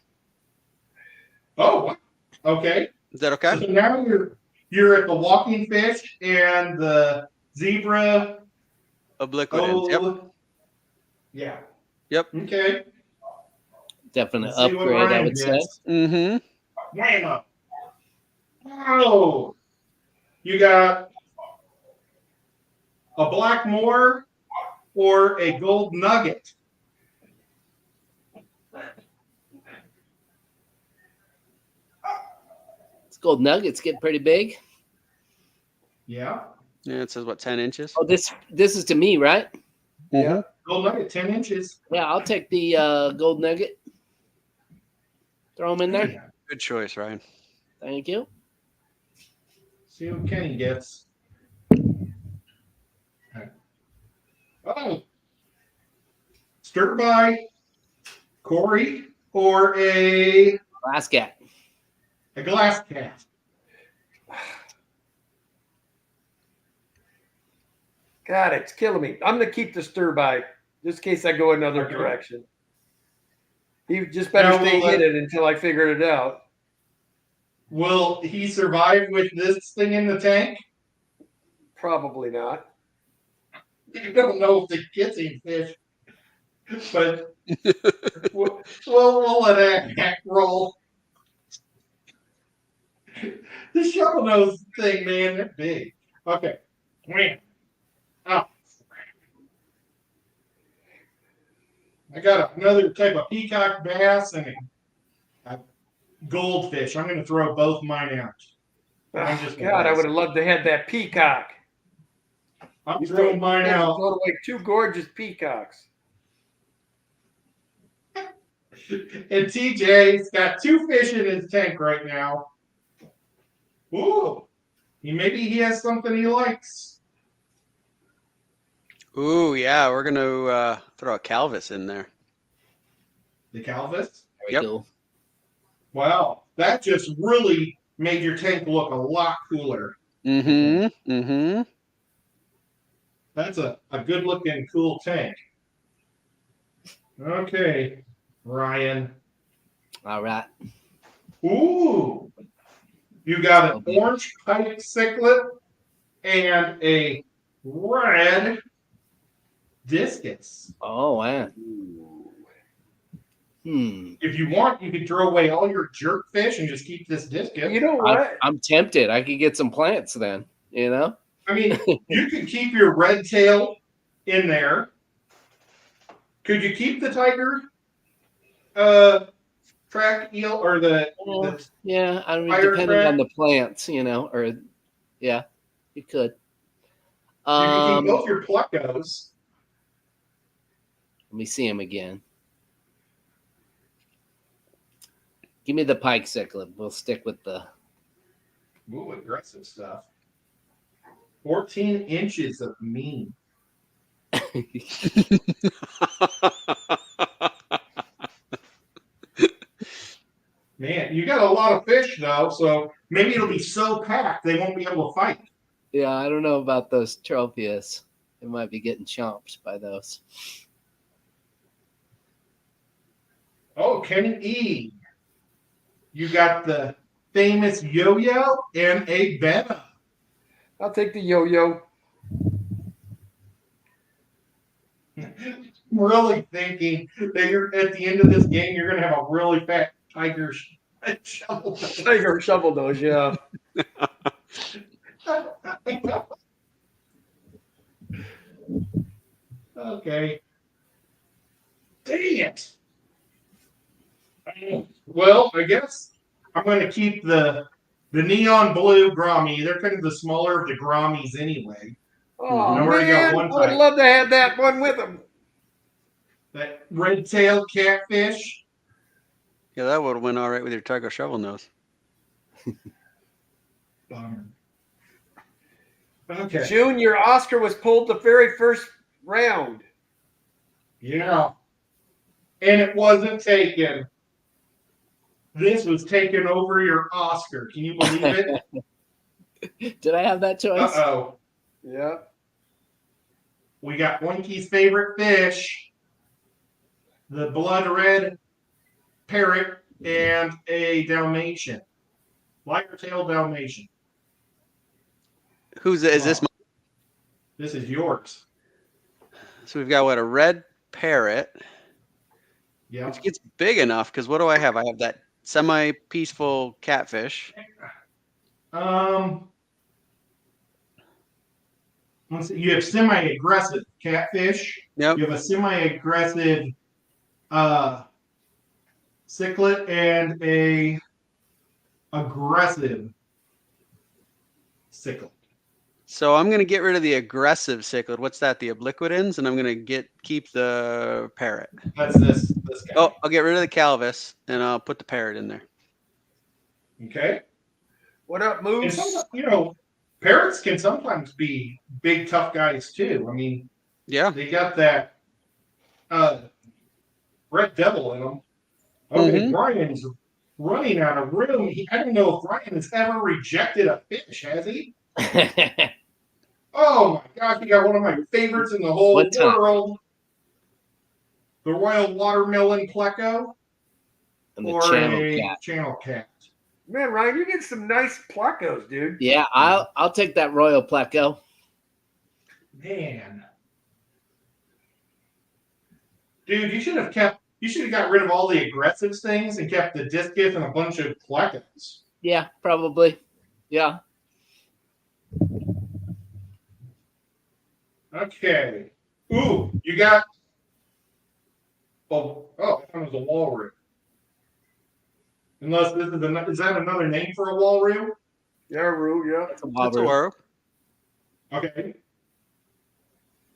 Oh, wow. Okay. Is that okay? So now you're at the walking fish and the zebra. Obliquitans. Yep. Yeah. Yep. Okay. Definite Let's see what upgrade, I Ryan would say. gets. Mm-hmm. Whammo. Oh. You got a black moor or a gold nugget. These gold nuggets get pretty big. Yeah. Yeah, it says what, 10 inches? Oh, this is to me, right? Yeah. Gold nugget, 10 inches. Yeah, I'll take the gold nugget. Throw them in there. Yeah. Good choice, Ryan. Thank you. See what Kenny gets. Oh. Stir by Corey or a Last cat. glass cat. God, it's killing me. I'm gonna keep the stir by just in case I go another Okay. direction. He just better Now, stay will, hidden until I figure it out. Will he survive with this thing in the tank? Probably not. You don't know if the gets him fish. But we'll let that roll. The shovel nose thing, man, they're big. Okay. Man. Oh. I got another type of peacock bass and a goldfish. I'm going to throw both mine out. I'm just God, I would have loved to have that peacock. I'm throwing mine You out. throw away 2 gorgeous peacocks. And TJ's got 2 fish in his tank right now. Ooh. Maybe he has something he likes. Ooh, yeah, we're gonna throw a Calvis in there. The Calvis? There we Yep. go. Wow. That just really made your tank look a lot cooler. Mm-hmm. Mm-hmm. That's a good looking, cool tank. Okay, Ryan. All right. Ooh. You got an orange pike cichlid and a red discus. Oh, wow. If you want, you could throw away all your jerk fish and just keep this discus. You know what? I'm tempted. I could get some plants then, you know? I mean, you could keep your red tail in there. Could you keep the tiger track eel or the yeah, I mean, fire depending track? on the plants, you know, or yeah, you could. You can keep both your plecos. Let me see him again. Give me the pike cichlid. We'll stick with the. Ooh, aggressive stuff. 14 inches of mean. Man, you got a lot of fish though, so maybe it'll be so packed they won't be able to fight. Yeah, I don't know about those trophies. They might be getting chomped by those. Oh, Kenny E. You got the famous yo-yo and a betta. I'll take the yo-yo. Really thinking that you're at the end of this game, you're going to have a really fat tiger shovel. Tiger shovel nose, yeah. Okay. Dang it. Well, I guess I'm going to keep the neon blue Grommy. They're kind of the smaller of the Grommies anyway. Oh, I already got man, one I would type. love to have that one with him. That red-tailed catfish. Yeah, that would have went all right with your tiger shovel nose. Bummer. Okay. June, your Oscar was pulled the very first round. Yeah. And it wasn't taken. This was taken over your Oscar. Can you believe it? Did I have that choice? Uh-oh. Yeah. We got Winky's favorite fish, the blood red parrot, and a Dalmatian. Lighter-tailed Dalmatian. Is this? This is yours. So we've got what, a red parrot, Yeah. which gets big enough because what do I have? I have that semi-peaceful catfish. Let's see. You have semi-aggressive catfish. Yep. You have a semi-aggressive cichlid and a aggressive cichlid. So I'm going to get rid of the aggressive cichlid. What's that? The obliquitans, and I'm going to keep the parrot. That's this guy. Oh, I'll get rid of the Calvis, and I'll put the parrot in there. Okay. What up, And Moose? sometimes, parrots can sometimes be big, tough guys too. I mean, Yeah. they got that red devil in them. Okay, Brian's running out of room. I don't know if Brian has ever rejected a fish, has he? Oh my gosh, you got one of my favorites in the whole world. The Royal Watermelon Pleco. And the or channel a cat. channel cat. Man, Ryan, you're getting some nice plecos, dude. Yeah, I'll take that Royal Pleco. Man. Dude, you should have got rid of all the aggressive things and kept the discus and a bunch of collectibles. Yeah, probably. Yeah. Okay. Ooh, you got. Oh, I thought it was a Walroo. Unless this is that another name for a Walroo? Yaroo, yeah. That's a That's a Walroo. Waru. Okay.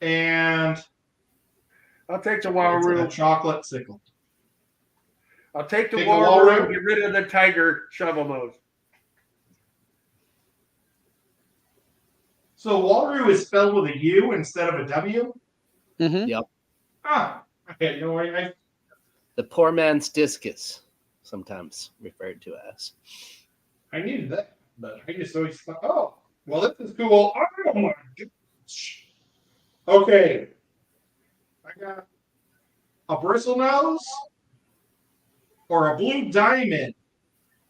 And I'll take the it's a Waroo. chocolate sickle. I'll take the Take the Waroo Walroo? and get rid of the tiger shovel nose. So Walroo is spelled with a U instead of a W? Mm-hmm. Yep. Ah, okay. You know what? The poor man's discus, sometimes referred to as. I needed that, but I just always thought, oh, well, this is cool. Oh my gosh. Okay. I got a bristle nose or a blue diamond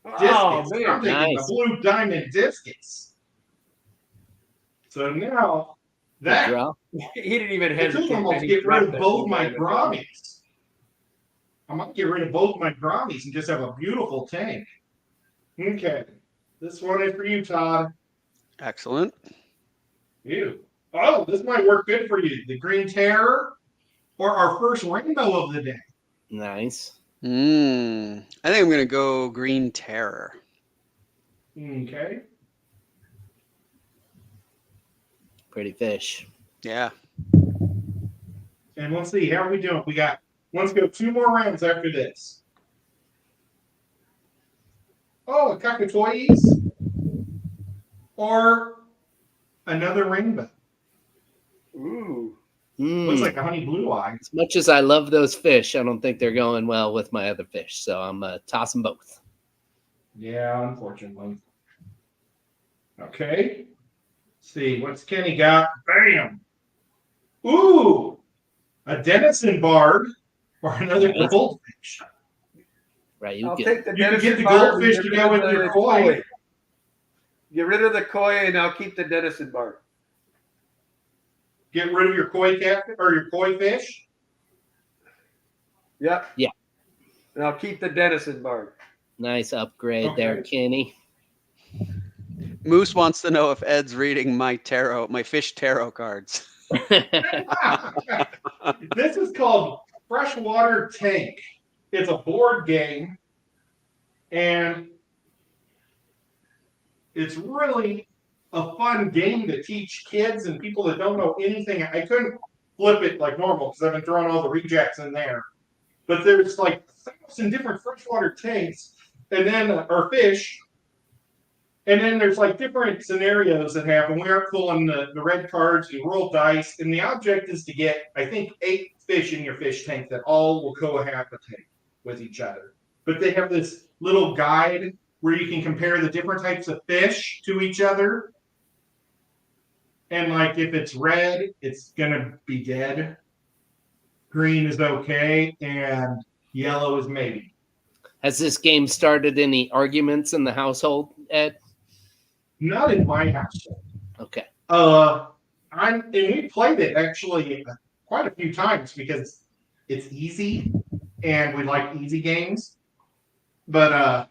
discus. Oh, I'm man. taking Nice. the blue diamond discus. So now Good that draw. He didn't even I hesitate. could almost He get rid dropped of that both blue my diamond. Grommies. I might get rid of both my Grommies and just have a beautiful tank. Okay. This one is for you, Todd. Excellent. You. Oh, this might work good for you. The Green Terror or our first rainbow of the day. Nice. I think I'm gonna go Green Terror. Okay. Pretty fish. Yeah. And let's see, how are we doing? Let's go 2 more rounds after this. Oh, a Cockatoies or another rainbow. Ooh. Looks Mm. like a honey blue eye. As much as I love those fish, I don't think they're going well with my other fish. So I'm toss them both. Yeah, unfortunately. Okay. Let's see, what's Kenny got? Bam! Ooh! A Denison barb or another Nice. goldfish. Right, I'll you take the You can get Denison the barb goldfish and to get go rid with of your the koi. Get rid of the koi and I'll keep the Denison barb. Get rid of your koi cat or your koi fish. Yep. Yeah. And I'll keep the Denison barb. nice upgrade Okay. there, Kenny. Moose wants to know if Ed's reading my fish tarot cards. This is called Freshwater Tank. It's a board game, and it's really a fun game to teach kids and people that don't know anything. I couldn't flip it like normal because I've been throwing all the rejects in there. But there's like 1,000 different freshwater tanks, and then or fish. And then there's like different scenarios that happen. We aren't pulling the red cards, you roll dice, and the object is to get, I think, 8 fish in your fish tank that all will cohabitate with each other. But they have this little guide where you can compare the different types of fish to each other. And like if it's red, it's gonna be dead. Green is okay, and yellow is maybe. Has this game started any arguments in the household, Ed? Not in my household. Okay. And we played it actually quite a few times because it's easy and we like easy games. But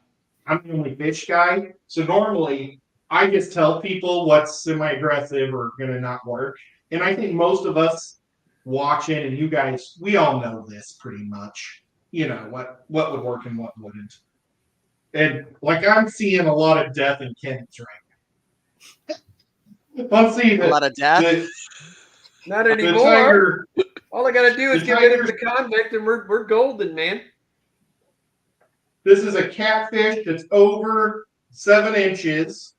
I'm the only fish guy, so normally I just tell people what's semi-aggressive or gonna not work. And I think most of us watching and you guys, we all know this pretty much. You know what would work and what wouldn't. And like I'm seeing a lot of death in Kenny's right now. Let's see A lot of death. Not the anymore. tiger. All I gotta do is The get rid of tiger's- the convict and we're golden, man. This is a catfish that's over 7 inches.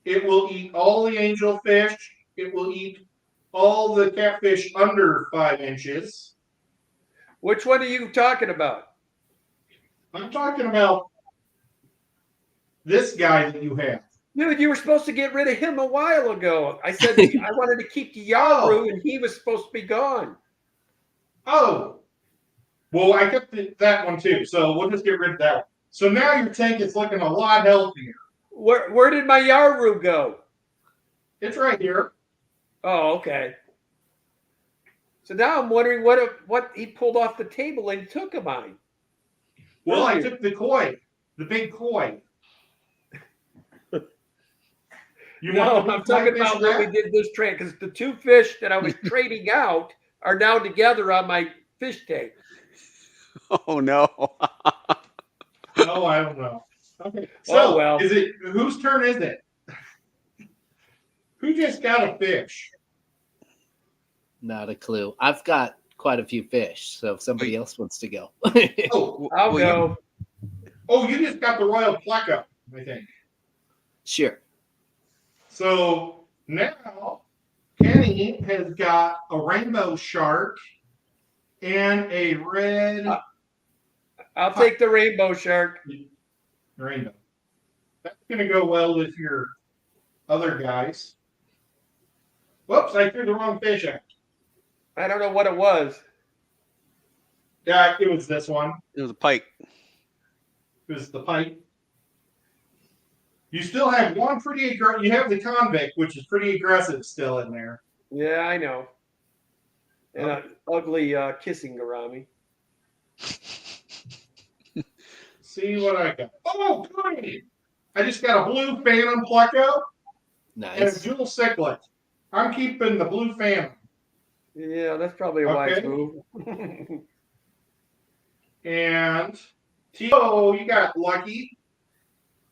It will eat all the angelfish. It will eat all the catfish under 5 inches. Which one are you talking about? I'm talking about this guy that you have. Dude, you were supposed to get rid of him a while ago. I said I wanted to keep the Yaru and he was supposed to be gone. Oh, well, I kept that one too, so we'll just get rid of that one. So now your tank is looking a lot healthier. Where did my Yaru go? It's right here. Oh, okay. So now I'm wondering what he pulled off the table and took of mine. Well, I took the koi, the big koi. I'm talking about when we did this trade, because the two fish that I was trading out are now together on my fish tank. Oh no. Oh, I don't know. Okay. So well. is it whose turn is it? Who just got a fish? Not a clue. I've got quite a few fish, so if somebody else wants to go. Oh, I'll go. You just got the royal pleco, I think. Sure. So now Kenny has got a rainbow shark and a red. I'll take the rainbow shark. Rainbow. That's going to go well with your other guys. Whoops, I threw the wrong fish out. I don't know what it was. Yeah, it was this one. It was a pike. It was the pike. You still have one pretty aggressive. You have the convict, which is pretty aggressive still in there. Yeah, I know. And an ugly kissing gourami. See what I got. Oh, great! I just got a blue phantom pleco and a Nice. dual cichlid. I'm keeping the blue phantom. Yeah, that's probably a wise move. And T.O., you got lucky.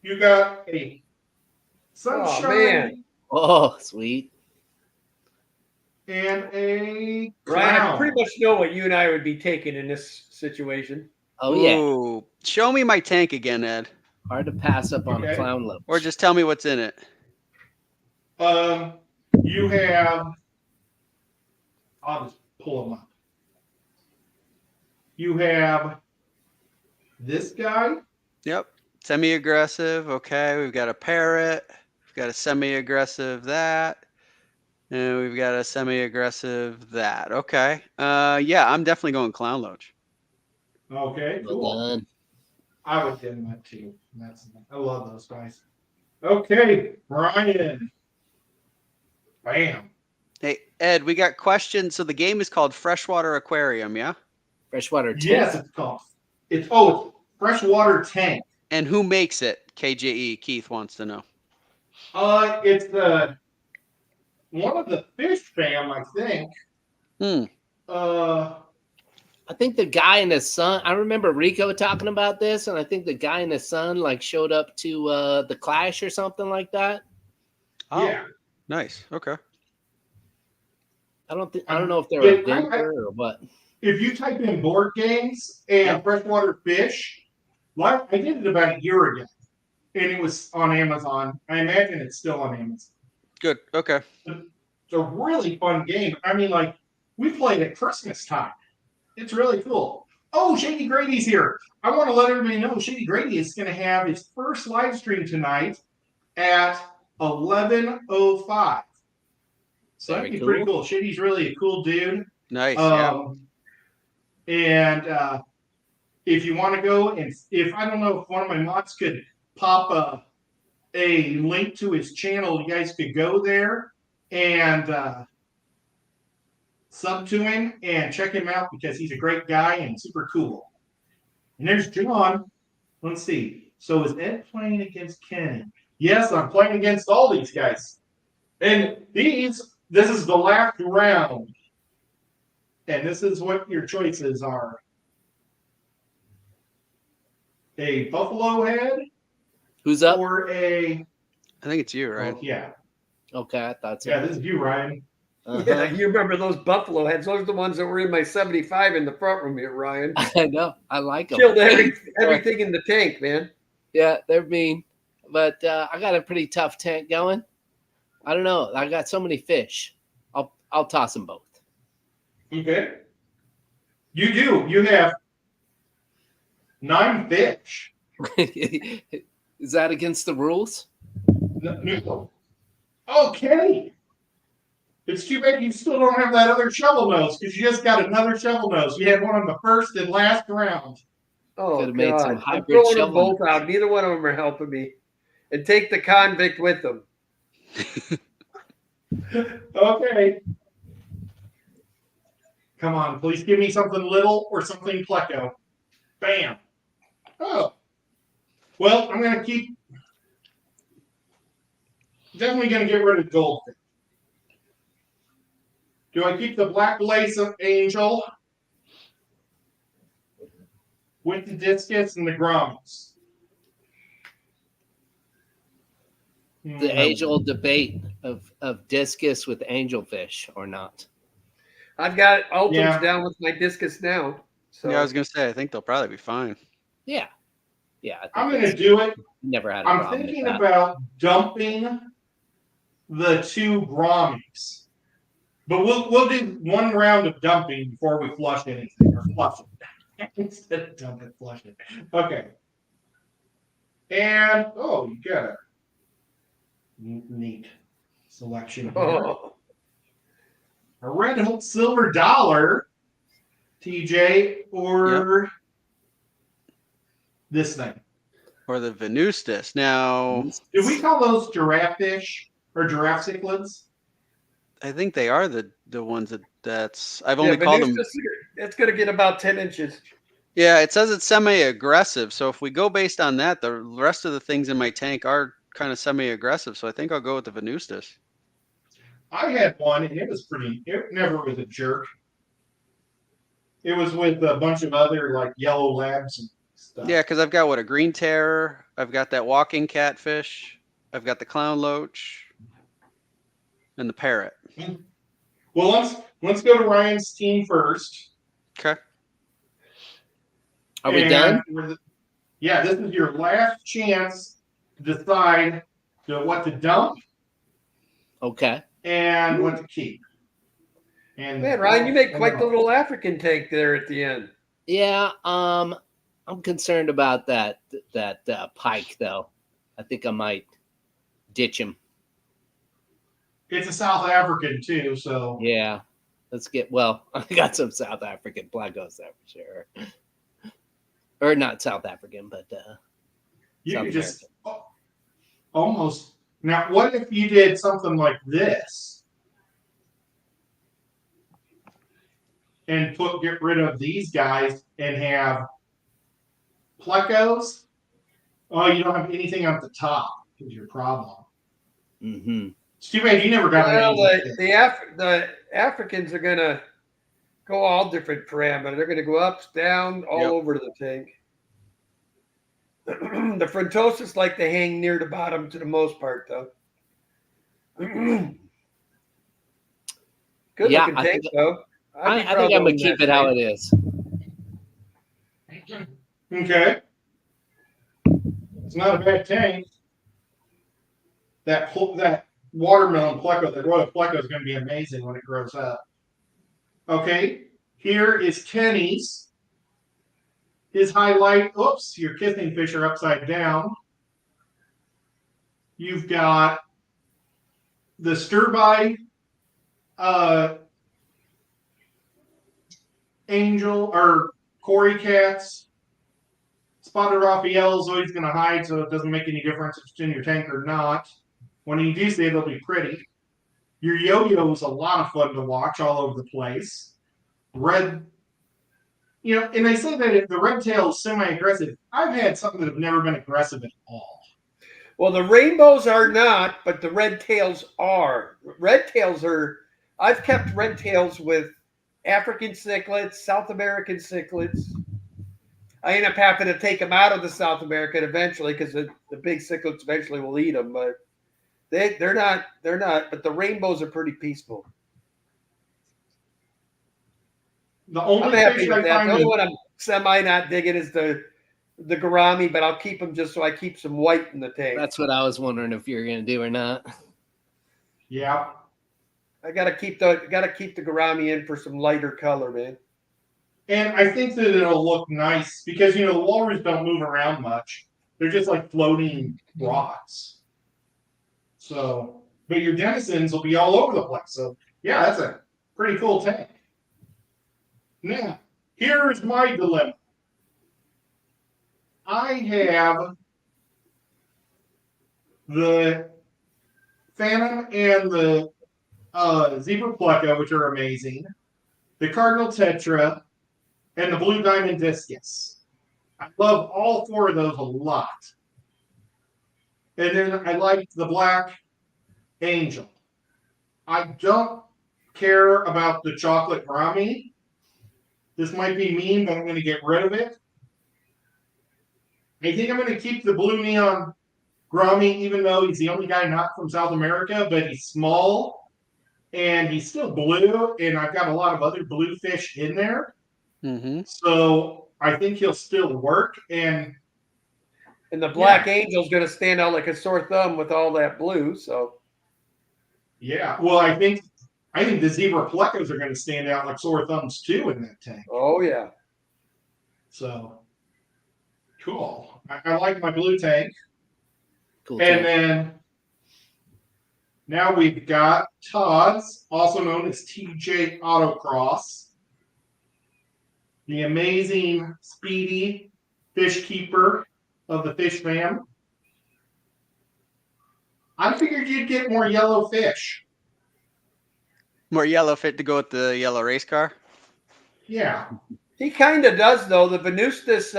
You got a sunshine. Oh, man. Oh, sweet. And a clown. Ryan, I pretty much know what you and I would be taking in this situation. Oh, yeah. Ooh. Show me my tank again, Ed. Hard to pass up on a clown loach. Or just tell me what's in it. You have. I'll just pull them up. You have this guy. Yep. Semi-aggressive. Okay. We've got a parrot. We've got a semi-aggressive that. And we've got a semi-aggressive that. Okay. Yeah, I'm definitely going clown loach. Okay, Well cool. done. I would get that too. I love those guys. Okay, Brian. Bam. Hey, Ed, we got questions. So the game is called Freshwater Aquarium, yeah? Freshwater tank. Yes, it's called. It's freshwater tank. And who makes it? KJE, Keith wants to know. It's one of the fish fam, I think. I think the guy and his son, I remember Rico talking about this, and I think the guy and his son like showed up to the Clash or something like that. Oh, yeah. Nice. Okay. I don't know if they're a Yeah, vendor or what. If you type in board games and freshwater fish, I did it about a year ago, and it was on Amazon. I imagine it's still on Amazon. Good. Okay. It's a really fun game. I mean, like, we played at Christmas time. It's really cool. Oh, Shady Grady's here. I want to let everybody know Shady Grady is going to have his first live stream tonight at 11:05. So that'd be pretty cool. Shady's really a cool dude. Nice. And if you want to go, and if I don't know if one of my mods could pop a link to his channel, you guys could go there and sub to him and check him out because he's a great guy and super cool. And there's John. Let's see. So is Ed playing against Kenny? Yes, I'm playing against all these guys. And this is the last round. And this is what your choices are. A buffalo head. Who's up? Or I think it's you, right? Oh, yeah. Okay, I thought so. Yeah, this is you, Ryan. Yeah, you remember those buffalo heads? Those are the ones that were in my 75 in the front room here, Ryan. I know. I like them. Killed everything in the tank, man. Yeah, they're mean. But I got a pretty tough tank going. I don't know. I got so many fish. I'll toss them both. Okay. You do. You have 9 fish. Is that against the rules? No. Oh, Kenny. It's too bad you still don't have that other shovel nose because you just got another shovel nose. You had one on the first and last round. Oh, Could have made some God. I'm hybrid throwing them shovel. both out. Neither one of them are helping me. And take the convict with them. Okay. Come on, please give me something little or something pleco. Bam. Oh. Well, I'm going to keep. Definitely going to get rid of goldfish. Do I keep the black lace of angel with the discus and the grommets? The age-old debate of discus with angelfish or not. I've got ultims Yeah. down with my discus now. So Yeah, I was gonna say I think they'll probably be fine. Yeah. Yeah. I think I'm going to do it. Never had a I'm problem thinking with that. about dumping the 2 grommies. But we'll do 1 round of dumping before we flush anything, or flush it. Instead of dump it, flush it. Okay. And, oh, you got a neat selection here. oh, A red hook silver dollar, TJ, or this thing. Or the Venustus. Now, Do we call those giraffe fish or giraffe cichlids? I think they are the ones that's I've only called them. It's going to get about 10 inches. Yeah, it says it's semi-aggressive. So if we go based on that, the rest of the things in my tank are kind of semi-aggressive. So I think I'll go with the Venustus. I had one, and it never was a jerk. It was with a bunch of other, like, yellow labs and stuff. Yeah, because I've got a green terror. I've got that walking catfish. I've got the clown loach and the parrot. Well, let's go to Ryan's team first. Okay. Are we done? Yeah, this is your last chance to decide what to dump. Okay. And what to keep. And Man, Ryan, you make quite the little African tank there at the end. Yeah. I'm concerned about that pike though. I think I might ditch him. It's a South African too, so yeah. Let's get I got some South African plecos there for sure. Or not South African, but you South could just almost. Now, what if you did something like this and get rid of these guys and have plecos? Oh, you don't have anything at the top is your problem. Mm-hmm. It's too bad you never got the Africans are going to go all different parameters. They're going to go up, down, all over the tank. The Frontosis like to hang near the bottom to the most part, though. Good looking tank, though. I think I'm going to keep it how it is. Okay. It's not a bad tank. That watermelon pleco, the royal pleco is going to be amazing when it grows up. Okay. Here is Kenny's. His highlight, oops, your kissing fish are upside down. You've got the stir-by angel or Cory cats. Spotted Raphael is always going to hide, so it doesn't make any difference if it's in your tank or not. When you do see it, they'll be pretty. Your yo-yo is a lot of fun to watch all over the place. Red. And they say that the red tail is semi-aggressive. I've had something that have never been aggressive at all. Well, the rainbows are not, but the red tails are. Red tails are. I've kept red tails with African cichlids, South American cichlids. I end up having to take them out of the South American eventually because the big cichlids eventually will eat them. But they're not. But the rainbows are pretty peaceful. I'm happy with that. The only one I'm semi not digging is the gourami, but I'll keep them just so I keep some white in the tank. That's what I was wondering if you're going to do or not. Yeah. I gotta keep the gourami in for some lighter color, man. And I think that it'll look nice because the walrus don't move around much. They're just like floating rocks. So, but your denizens will be all over the place. So yeah, that's a pretty cool tank. Now, here's my dilemma. I have the Phantom and the Zebra Pleco, which are amazing. the Cardinal Tetra, and the Blue Diamond Discus. I love all 4 of those a lot. And then I like the Black Angel. I don't care about the chocolate Grammy. This might be mean, but I'm going to get rid of it. I think I'm going to keep the Blue Neon Grammy, even though he's the only guy not from South America, but he's small and he's still blue, and I've got a lot of other blue fish in there. Mm-hmm. So I think he'll still work. And the Black Angel's going to stand out like a sore thumb with all that blue. So yeah, well, I think the zebra plecos are going to stand out like sore thumbs too in that tank. Oh yeah. So cool. I like my blue tank. Cool. And then now we've got Todd's, also known as TJ Autocross, the amazing, speedy fish keeper of the fish fam. I figured you'd get more yellow fish. More yellow fit to go with the yellow race car. Yeah. He kind of does, though. The Venustus,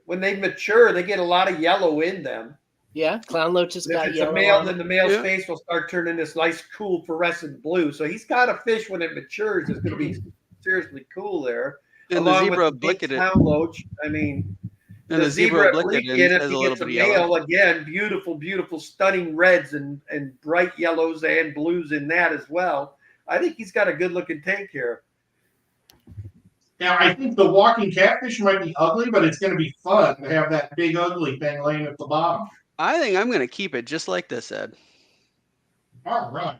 when they mature, they get a lot of yellow in them. Yeah, clown loaches If got it's yellow. a male, on then it. the male's Yeah. face will start turning this nice, cool, fluorescent blue. So he's got a fish when it matures. It's going to be seriously cool there. And the Along zebra with the big obliquated. clown loach. I mean, And the zebra obliquated if has he a little gets a bit of yellow. male, again, beautiful, beautiful, stunning reds and bright yellows and blues in that as well. I think he's got a good-looking tank here. Now, I think the walking catfish might be ugly, but it's going to be fun to have that big ugly thing laying at the bottom. I think I'm going to keep it just like this, Ed. All right.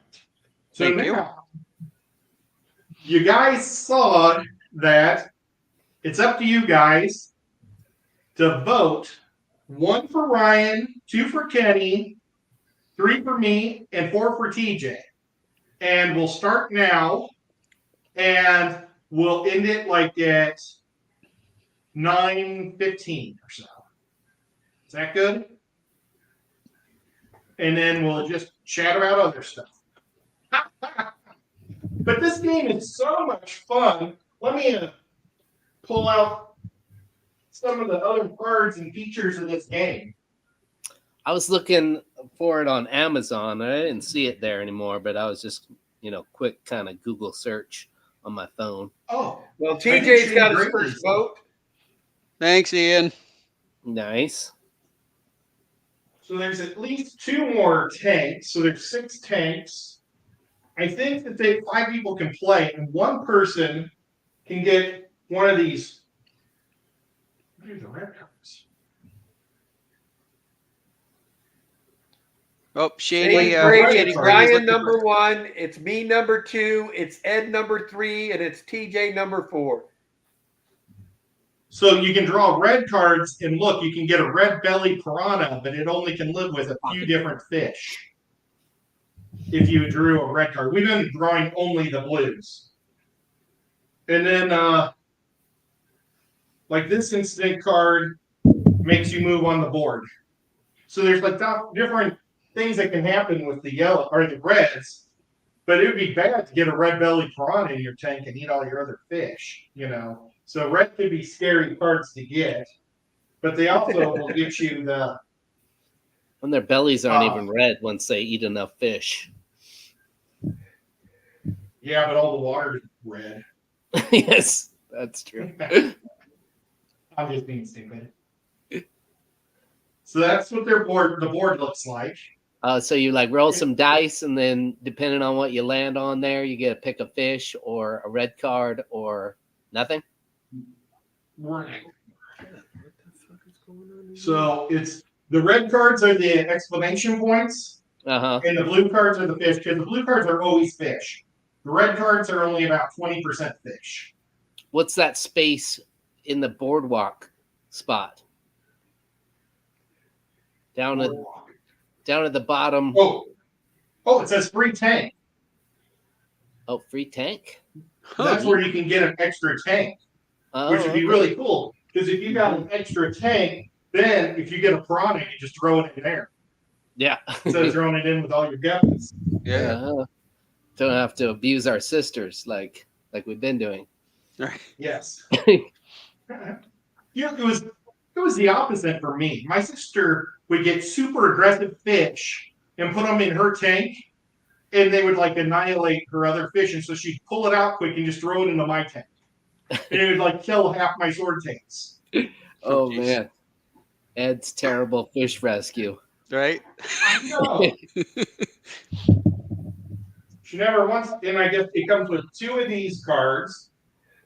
So Thank you. now, you guys saw that it's up to you guys to vote. 1 for Ryan, 2 for Kenny, 3 for me, and 4 for TJ. And we'll start now, and we'll end it like at 9:15 or so. Is that good? And then we'll just chat about other stuff. But this game is so much fun. Let me pull out some of the other cards and features of this game. I was looking for it on Amazon. I didn't see it there anymore, but I was just, quick kind of Google search on my phone. Oh, Well, I think TJ's Shane got his Brady first vote. Thanks, Ian. Nice. so there's at least 2 more tanks. So there's 6 tanks. I think that 5 people can play, and 1 person can get one of these. What are the red cards? Oh, Shady. Shane Brady, Shady it's Brady's Ryan looking number for- 1, it's me number 2, it's Ed number 3, and it's TJ number 4. So you can draw red cards, and look, you can get a red belly piranha, but it only can live with a few different fish. If you drew a red card, we've been drawing only the blues. And then, like this instant card makes you move on the board. So there's like different things that can happen with the yellow or the reds, but it would be bad to get a red belly piranha in your tank and eat all your other fish, So red could be scary cards to get, but they also will get you the. When their bellies aren't even red once they eat enough fish. Yeah, but all the water's red. Yes, that's true. I'm just being stupid. So that's what the board looks like. So you roll some dice, and then depending on what you land on there, you get to pick a fish or a red card or nothing. Right. So it's the red cards are the exclamation points, Uh-huh. and the blue cards are the fish, because the blue cards are always fish. The red cards are only about 20% fish. What's that space in the boardwalk spot? Down at the bottom. Oh, it says free tank. Oh, free tank? That's where you can get an extra tank, Oh, which would be really cool. Because if you got an extra tank, then if you get a piranha, you just throw it in there. Yeah. Instead of throwing it in with all your guppies. Yeah. Don't have to abuse our sisters like like we've been doing. Right. Yes. Yeah, it was the opposite for me. My sister would get super aggressive fish and put them in her tank, and they would like annihilate her other fish, and so she'd pull it out quick and just throw it into my tank, and it would like kill half my sword tanks. Oh geez. man, Ed's terrible fish rescue. Right. I know. She never once, and I guess it comes with 2 of these cards.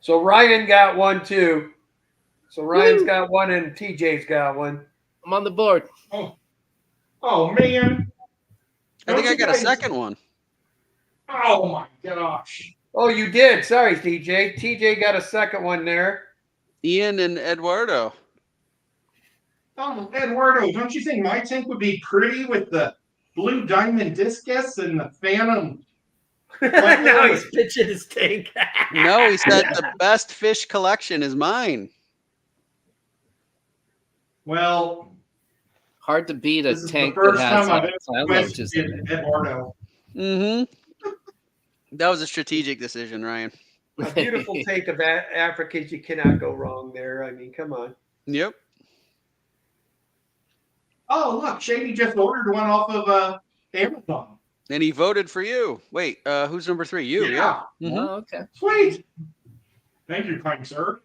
So Ryan got one too. So Ryan's got one and TJ's got one. I'm on the board. Oh man. I think Don't I you got a guys- second one. Oh my gosh. Oh, you did. Sorry, TJ. TJ got a second one there. Ian and Eduardo. Oh, Eduardo, don't you think my tank would be pretty with the blue diamond discus and the phantom? Now he's pitching his tank. No, he said the best fish collection is mine. Well, Hard to beat a this is the tank that first has time I've clown ever roaches in questioned it. Eduardo. Mm-hmm. That was a strategic decision, Ryan. A beautiful tank of Africans. You cannot go wrong there. I mean, come on. Yep. Oh, look, Shady just ordered one off of Amazon. And he voted for you. Wait, who's number 3? You. Yeah. Mhm. Oh, okay. Sweet. Thank you, kind sir.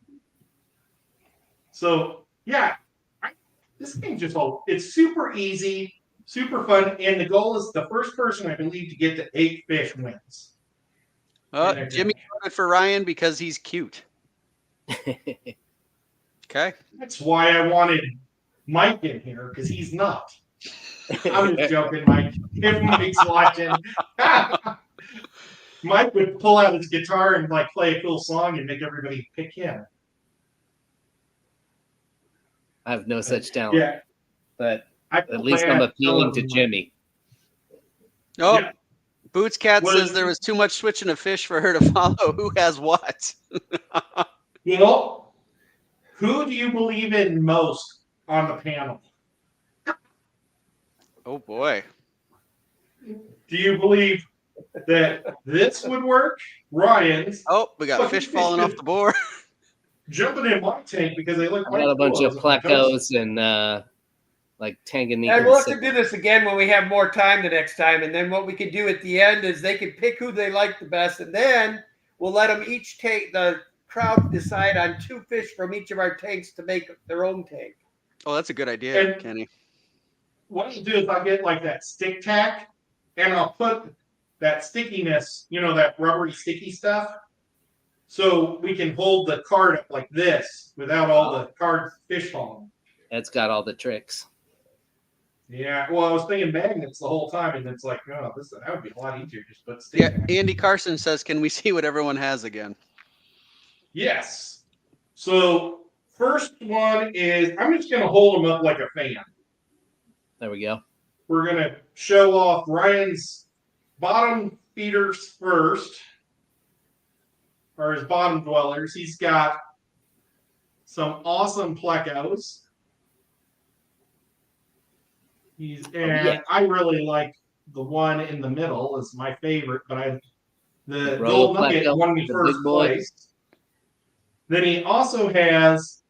So, yeah, this game it's super easy, super fun, and the goal is the first person, I believe, to get to 8 fish wins. Jimmy voted for Ryan because he's cute. Okay. That's why I wanted Mike in here, because he's not. I'm just joking, Mike. If Mike's watching, Mike would pull out his guitar and like play a cool song and make everybody pick him. I have no such talent. Yeah, But I at least I'm appealing to Jimmy. Oh, Yeah. Boots Cat What says is- there was too much switching of fish for her to follow. Who has what? You know, who do you believe in most on the panel? Oh boy. Do you believe that this would work? Ryan's Oh, we got Fucking fish fish falling off is- the board. jumping in my tank because they look I like got a bunch cool. of plecos and like Tanganyika. And we'll have to do this again when we have more time the next time. And then what we can do at the end is they can pick who they like the best. And then we'll let them each take the crowd decide on 2 fish from each of our tanks to make their own tank. Oh, that's a good idea, And- Kenny. What I'll do is I'll get like that stick tack and I'll put that stickiness, that rubbery sticky stuff, so we can hold the card up like this without all the card fish falling. Ed's got all the tricks. Yeah, well, I was thinking magnets the whole time, and it's like, no, that would be a lot easier. Just put stick Yeah, tack. Andy Carson says, can we see what everyone has again? Yes. So first one is I'm just gonna hold them up like a fan. There we go. We're gonna show off Ryan's bottom feeders first, or his bottom dwellers. He's got some awesome plecos. Yeah. I really like the one in the middle is my favorite, but the Roll gold nugget pleco, won me the first big boy. place. Then he also has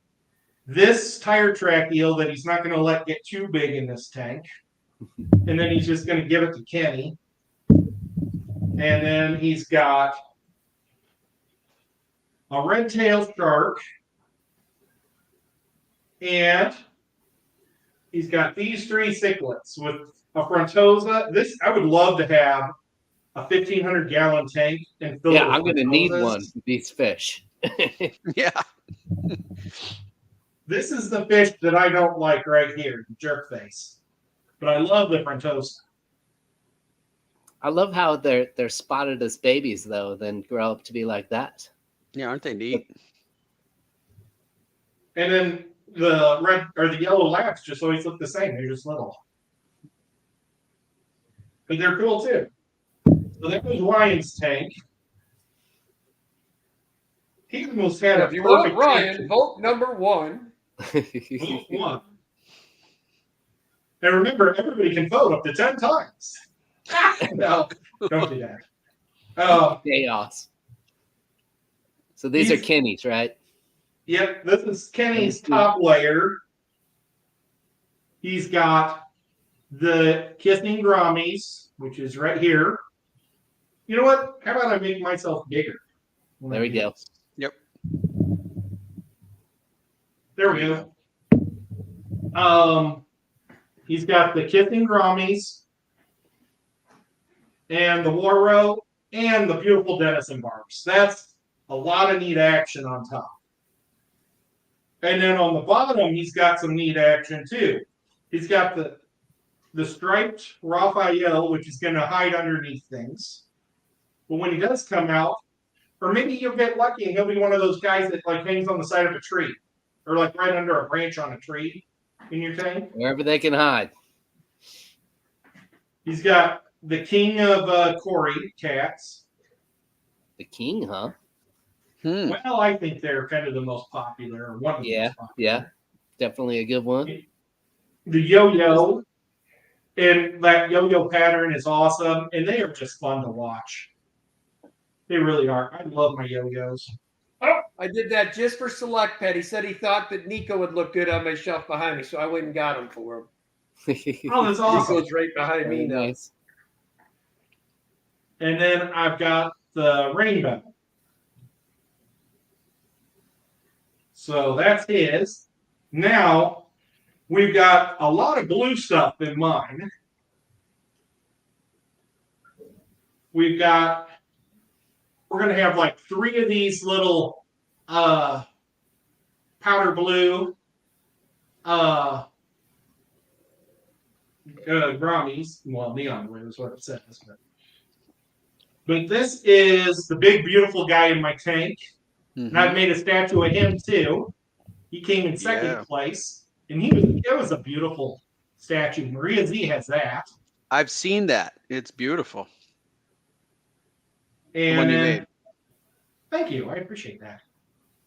this tire track eel that he's not going to let get too big in this tank. And then he's just going to give it to Kenny. And then he's got a red-tailed shark. And he's got these 3 cichlids with a frontosa. I would love to have a 1,500-gallon tank and fill it Yeah, with I'm going to need frontosas. one of these fish. Yeah. This is the fish that I don't like right here, the jerk face. But I love the frontosa. I love how they're spotted as babies though, then grow up to be like that. Yeah, aren't they neat? And then the red or the yellow labs just always look the same. They're just little. But they're cool too. So that was Ryan's tank. He almost had a If you want perfect Ryan, tank. vote number 1. Vote 1. And remember, everybody can vote up to 10 times. No, don't do that. Chaos. So these are Kenny's, right? Yep, this is Kenny's top layer. He's got the kissing Grommies, which is right here. You know what? How about I make myself bigger? There we go. Yep. There we go. He's got the kissing Grommies and the Warrow and the beautiful Denison Barks. That's a lot of neat action on top. And then on the bottom, he's got some neat action too. He's got the striped Raphael, which is going to hide underneath things. But when he does come out, or maybe you'll get lucky and he'll be one of those guys that like hangs on the side of a tree, or like right under a branch on a tree in your tank. Wherever they can hide. He's got the king of Corey cats. The king, huh? Well, I think they're kind of the most popular, or one of the most popular. Yeah, definitely a good one. The yo-yo, and that yo-yo pattern is awesome, and they are just fun to watch. They really are. I love my yo-yos. I did that just for Select Pet. He said he thought that Nico would look good on my shelf behind me, so I went and got him for him. Oh, that's awesome. Nico's right behind me now. Nice. And then I've got the rainbow. So that's his. Now, we've got a lot of blue stuff in mine. We're going to have like 3 of these little powder blue Grommies. Well, neon blue is what it says. But this is the big, beautiful guy in my tank. And I've made a statue of him too. He came in second place, and it was a beautiful statue. Maria Z has that. I've seen that. It's beautiful. And the one you made. Thank you. I appreciate that.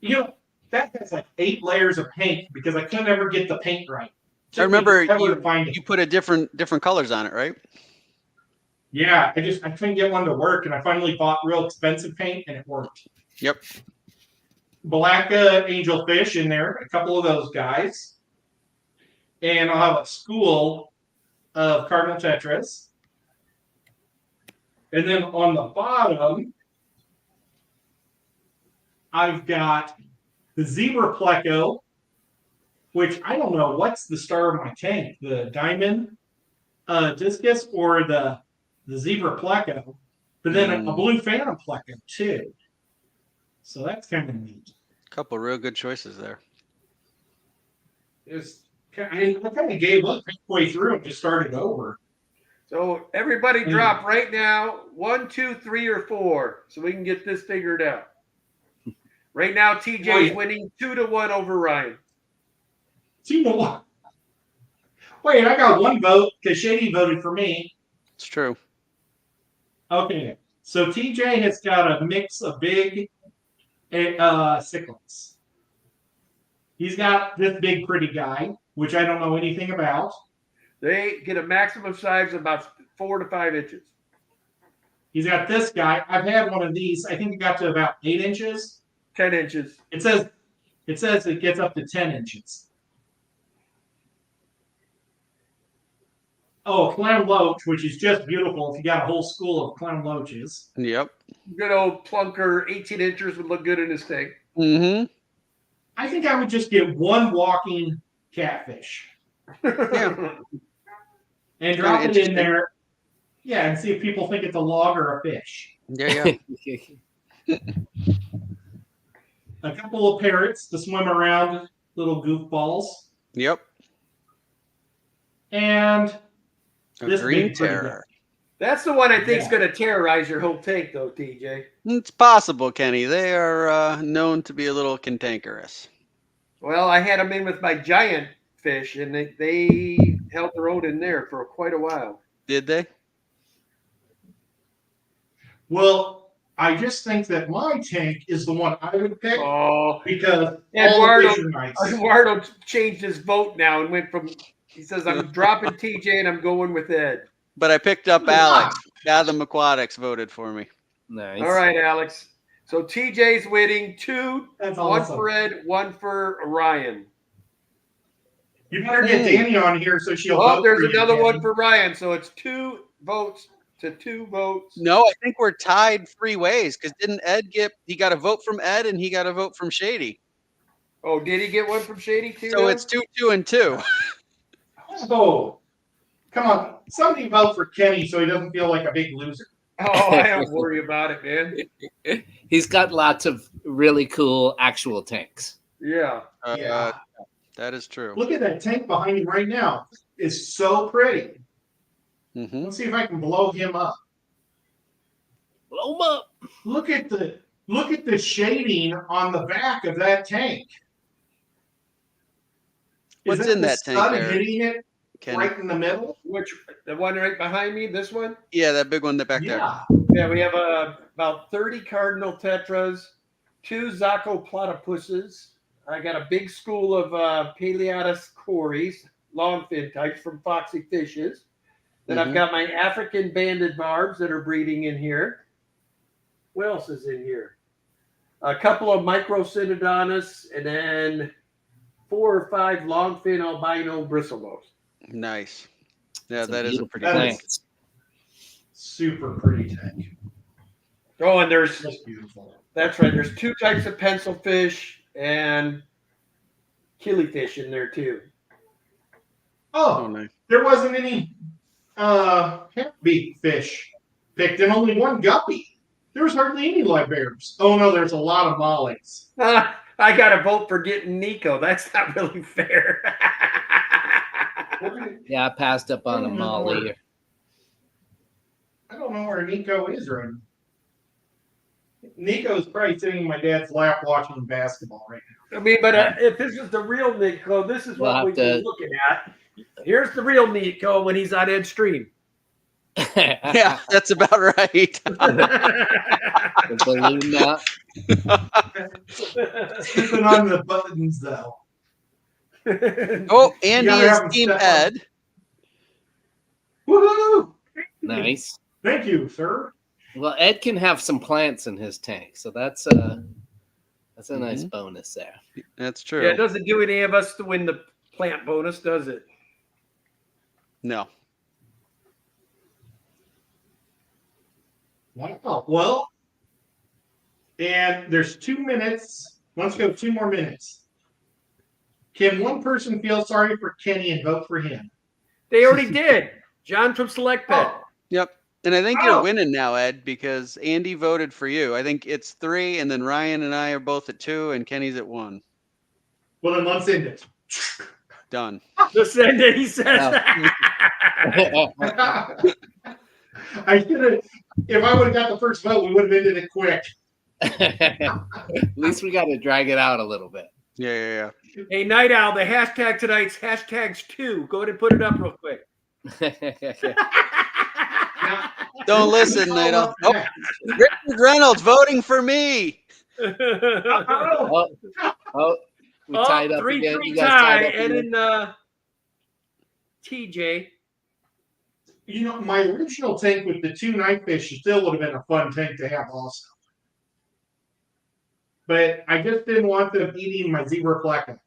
You know, that has like 8 layers of paint because I couldn't ever get the paint right. I remember you put a different colors on it, right? Yeah, I couldn't get one to work, and I finally bought real expensive paint, and it worked. Yep. Black angelfish in there, a couple of those guys. And I'll have a school of cardinal tetras. And then on the bottom, I've got the zebra pleco, which I don't know what's the star of my tank, the diamond discus or the zebra pleco, but then a blue phantom pleco too. So that's kind of neat. A couple real good choices there. I kind of gave up halfway through and just started over. So everybody drop right now 1, 2, 3, or 4 so we can get this figured out. Right now, TJ's winning 2-1 over Ryan. 2-1. Wait, I got 1 vote because Shady voted for me. It's true. Okay, so TJ has got a mix of big cichlids. He's got this big pretty guy, which I don't know anything about. They get a maximum size of about 4 to 5 inches. He's got this guy. I've had one of these. I think it got to about 8 inches. 10 inches. It says it gets up to 10 inches. Oh, clown loach, which is just beautiful if you got a whole school of clown loaches. Yep. Good old plunker, 18 inches would look good in his tank. Mm-hmm. I think I would just get 1 walking catfish. Yeah. And drop it in there. Yeah, and see if people think it's a log or a fish. Yeah. A couple of parrots to swim around, little goofballs. Yep. And a green terror. That's the one I think is going to terrorize your whole tank, though, TJ. It's possible, Kenny. They are known to be a little cantankerous. Well, I had them in with my giant fish, and they held their own in there for quite a while. Did they? Well, I just think that my tank is the one I would pick because Eduardo changed his vote now and went from, he says, I'm dropping TJ and I'm going with Ed. But I picked up Alex. Fathom Aquatics voted for me. Nice. All right, Alex. So TJ's winning 2, That's 1 awesome. for Ed, 1 for Ryan. You better get Danny on here so she'll Oh, vote there's for you, another one Danny. for Ryan. So it's 2 votes to 2 votes. No, I think we're tied 3 ways because didn't Ed he got a vote from Ed and he got a vote from Shady. Oh, did he get one from Shady too? So it's 2, 2, and 2. Oh, come on. Somebody vote for Kenny so he doesn't feel like a big loser. Oh, I don't worry about it, man. He's got lots of really cool actual tanks. Yeah. Yeah. That is true. Look at that tank behind him right now. It's so pretty. Mm-hmm. Let's see if I can blow him up. Blow him up. Look at the shading on the back of that tank. What's Is that in the that tank sun there, hitting it Kenny? right in the middle? Which the one right behind me? This one? Yeah, that big one back there. Yeah. Yeah, we have about 30 cardinal tetras, 2 Zaco platypuses. I got a big school of Paleatus cories, longfin types from Foxy Fishes. Then I've got my African banded barbs that are breeding in here. What else is in here? A couple of Microcynodontus, and then 4 or 5 longfin albino bristlemows. Nice. Yeah, Some that is a pretty that nice. is super pretty tank. Oh, and there's Just beautiful. that's right. There's 2 types of pencil fish and killifish in there too. Oh, nice. there wasn't any half-beak fish picked and only 1 guppy. There was hardly any live bears. Oh no, there's a lot of mollies. I got to vote for getting Nico. That's not really fair. Yeah, I passed up on a molly. I don't know where Nico is right now. Nico's probably sitting in my dad's lap watching basketball right now. I mean, but if this is the real Nico, this is what We'll we've have been looking at. Here's the real Nico when he's on Ed's stream. Yeah, that's about right. The balloon knot. Slipping on the buttons though. Oh, Andy gotta is have him Team step on. Ed. Woohoo! Nice. Thank you, sir. Well, Ed can have some plants in his tank, so that's a nice bonus there. That's true. Yeah, it doesn't do any of us to win the plant bonus, does it? No. Wow. Well, and there's 2 minutes. Let's go 2 more minutes. Can one person feel sorry for Kenny and vote for him? They already did. John from Select Pet. Oh, Yep. And I think Oh. you're winning now, Ed, because Andy voted for you. I think it's 3, and then Ryan and I are both at 2, and Kenny's at 1. well, then let's end it. Done. Just said that he says I should have. If I would have got the first vote, we would have ended it quick. At least we got to drag it out a little bit. Yeah. Hey, Night Owl, the hashtag tonight's #2. Go ahead and put it up real quick. Don't listen, Night Owl. Oh, Richard Reynolds voting for me. Oh, we tied up 3-3 again. You tie, guys tied up and again. then TJ. You know, my original tank with the 2 night fish still would have been a fun tank to have also. But I just didn't want them eating my zebra pleco.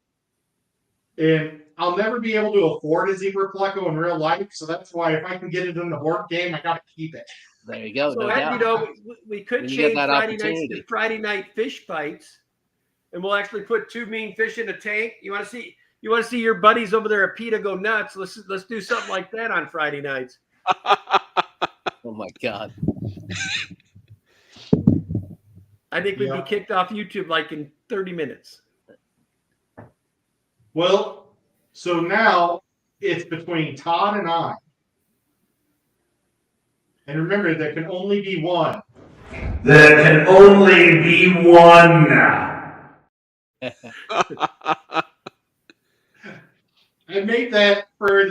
And I'll never be able to afford a zebra pleco in real life, so that's why if I can get it in the board game, I got to keep it. There you go. So, No Ed, doubt. you know, we could When you get change that Friday nights opportunity. to Friday night fish fights, and we'll actually put 2 mean fish in a tank. You want to see your buddies over there at PETA go nuts? Let's do something like that on Friday nights. Oh my God. I think we'd Yeah. be kicked off YouTube like in 30 minutes. Well, so now it's between Todd and I. And remember, there can only be one. There can only be one. I made that for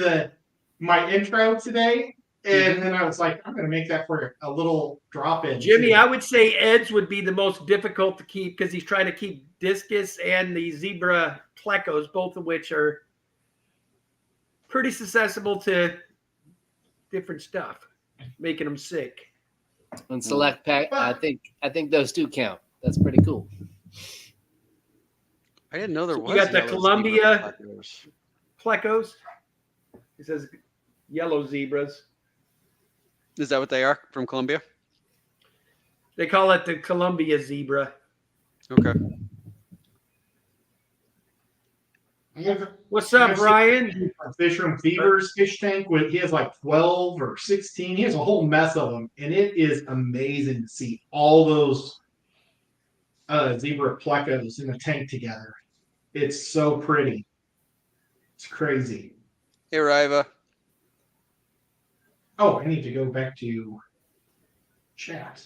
my intro today, and then I was like, I'm going to make that for a little drop-in. Jimmy, too. I would say Ed's would be the most difficult to keep because he's trying to keep discus and the zebra plecos, both of which are pretty susceptible to different stuff, making them sick. On select pack, I think those 2 count. That's pretty cool. I didn't know there was. You got the yellow Columbia zebra plecos. plecos. He says yellow zebras. Is that what they are from Colombia? They call it the Columbia zebra. Okay. What's up, Brian? Fisherman Fever's fish tank with he has like 12 or 16. He has a whole mess of them, and it is amazing to see all those zebra plecos in a tank together. It's so pretty. It's crazy. Hey, Riva. Oh, I need to go back to chat.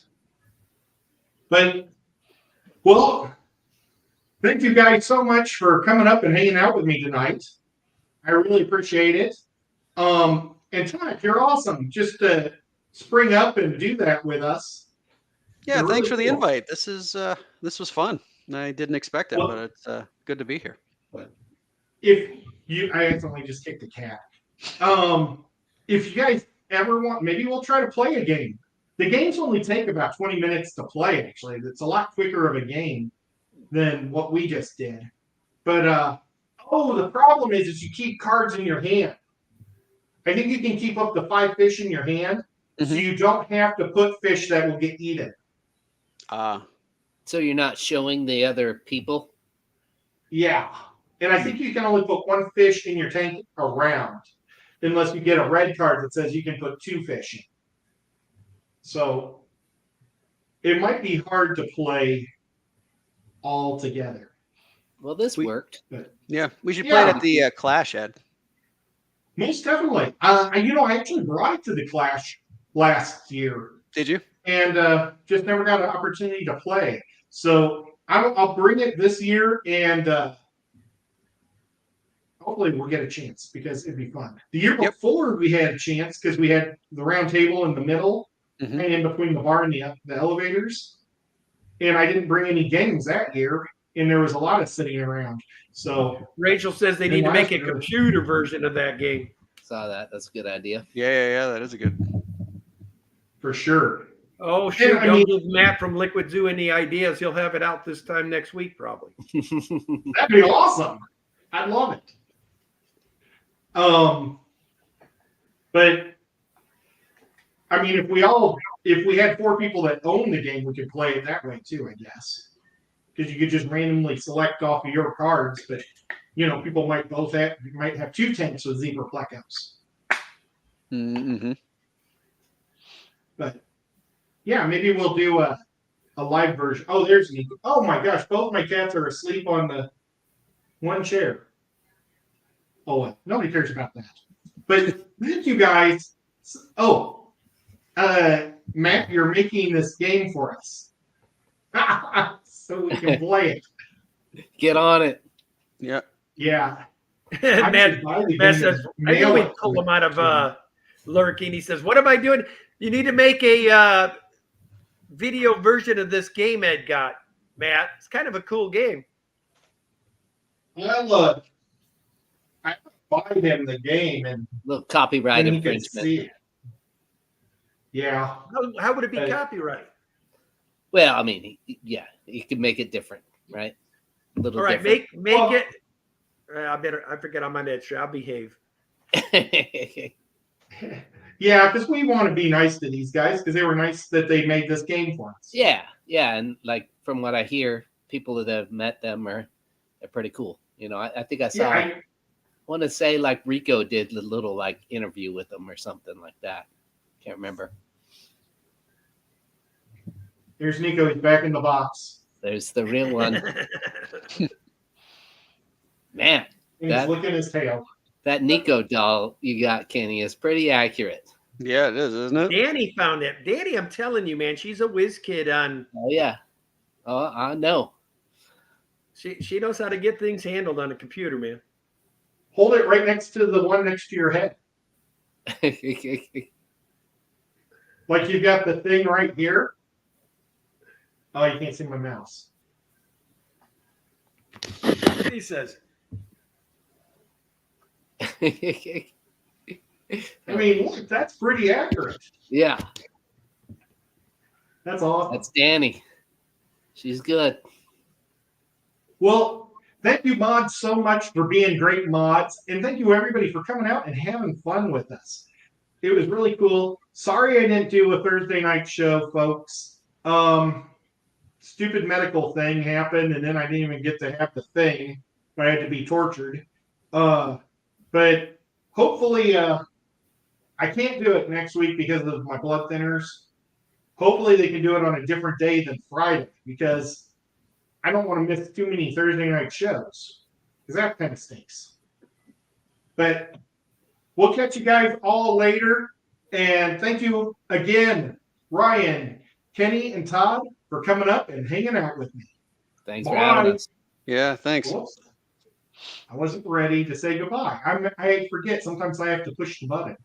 But, well, thank you guys so much for coming up and hanging out with me tonight. I really appreciate it. And Todd, you're awesome. Just to spring up and do that with us. Yeah, You're thanks really for the cool. invite. This was fun. I didn't expect it, Well- but it's good to be here. If you, I accidentally just kicked the cat. If you guys ever want, maybe we'll try to play a game. The games only take about 20 minutes to play, actually. It's a lot quicker of a game than what we just did. But, the problem is you keep cards in your hand. I think you can keep up to 5 fish in your hand, so Mhm. you don't have to put fish that will get eaten. So you're not showing the other people? Yeah. And I think you can only put 1 fish in your tank around, unless you get a red card that says you can put 2 fish in. So it might be hard to play all together. Well, this worked. Yeah, we should play it at the Clash, Ed. Most definitely. I actually brought it to the Clash last year. Did you? And just never got an opportunity to play. So I'll bring it this year, and hopefully we'll get a chance because it'd be fun. The year before we had a chance because we had the round table in the middle and in between the bar and the elevators. And I didn't bring any games that year, and there was a lot of sitting around. So Rachel says they need to make a computer version of that game. Saw that. That's a good idea. Yeah. That is a good. For sure. Oh, sure. Don't give Matt from Liquid Zoo any ideas. He'll have it out this time next week, probably. That'd be awesome. I'd love it. But I mean, if we had 4 people that own the game, we could play it that way too, I guess. Because you could just randomly select off of your cards, but people might have 2 tanks with zebra plecos. Mm-hmm. But yeah, maybe we'll do a live version. Oh, there's Nico. Oh my gosh, both my cats are asleep on the one chair. Oh, well, nobody cares about that. But thank you guys. Oh, Matt, you're making this game for us. So we can play it. Get on it. Yeah. Yeah. Matt says, I knew we'd pull him out of lurking. He says, what am I doing? You need to make a video version of this game Ed got, Matt. It's kind of a cool game. Well, look, I buy him the game and little copyright infringement. Yeah. How would it be copyright? Well, I mean, yeah, you could make it different, right? A little all right, different. make it. I forget I'm on that show. I'll behave. Yeah, because we want to be nice to these guys because they were nice that they made this game for us. Yeah, and like from what I hear, people that have met them they're pretty cool. I think I saw. I want to say like Rico did a little like interview with them or something like that. Can't remember. Here's Nico. He's back in the box. There's the real one. Man, he's licking his tail. That Nico doll you got, Kenny, is pretty accurate. Yeah, it is, isn't it? Danny found it. Danny, I'm telling you, man, she's a whiz kid on. Oh yeah. Oh, I know. She knows how to get things handled on a computer, man. Hold it right next to the one next to your head. Like you got the thing right here. Oh, you can't see my mouse. He says. I mean, look, that's pretty accurate. Yeah. That's awesome. That's Danny. She's good. Well, thank you, mods, so much for being great mods. And thank you, everybody, for coming out and having fun with us. It was really cool. Sorry I didn't do a Thursday night show, folks. Stupid medical thing happened, and then I didn't even get to have the thing. I had to be tortured. But hopefully, I can't do it next week because of my blood thinners. Hopefully, they can do it on a different day than Friday because I don't want to miss too many Thursday night shows because that kind of stinks. But we'll catch you guys all later. And thank you again, Ryan, Kenny, and Todd, for coming up and hanging out with me. Thanks for having us. Yeah, thanks. Whoops. I wasn't ready to say goodbye. I forget. Sometimes I have to push the button.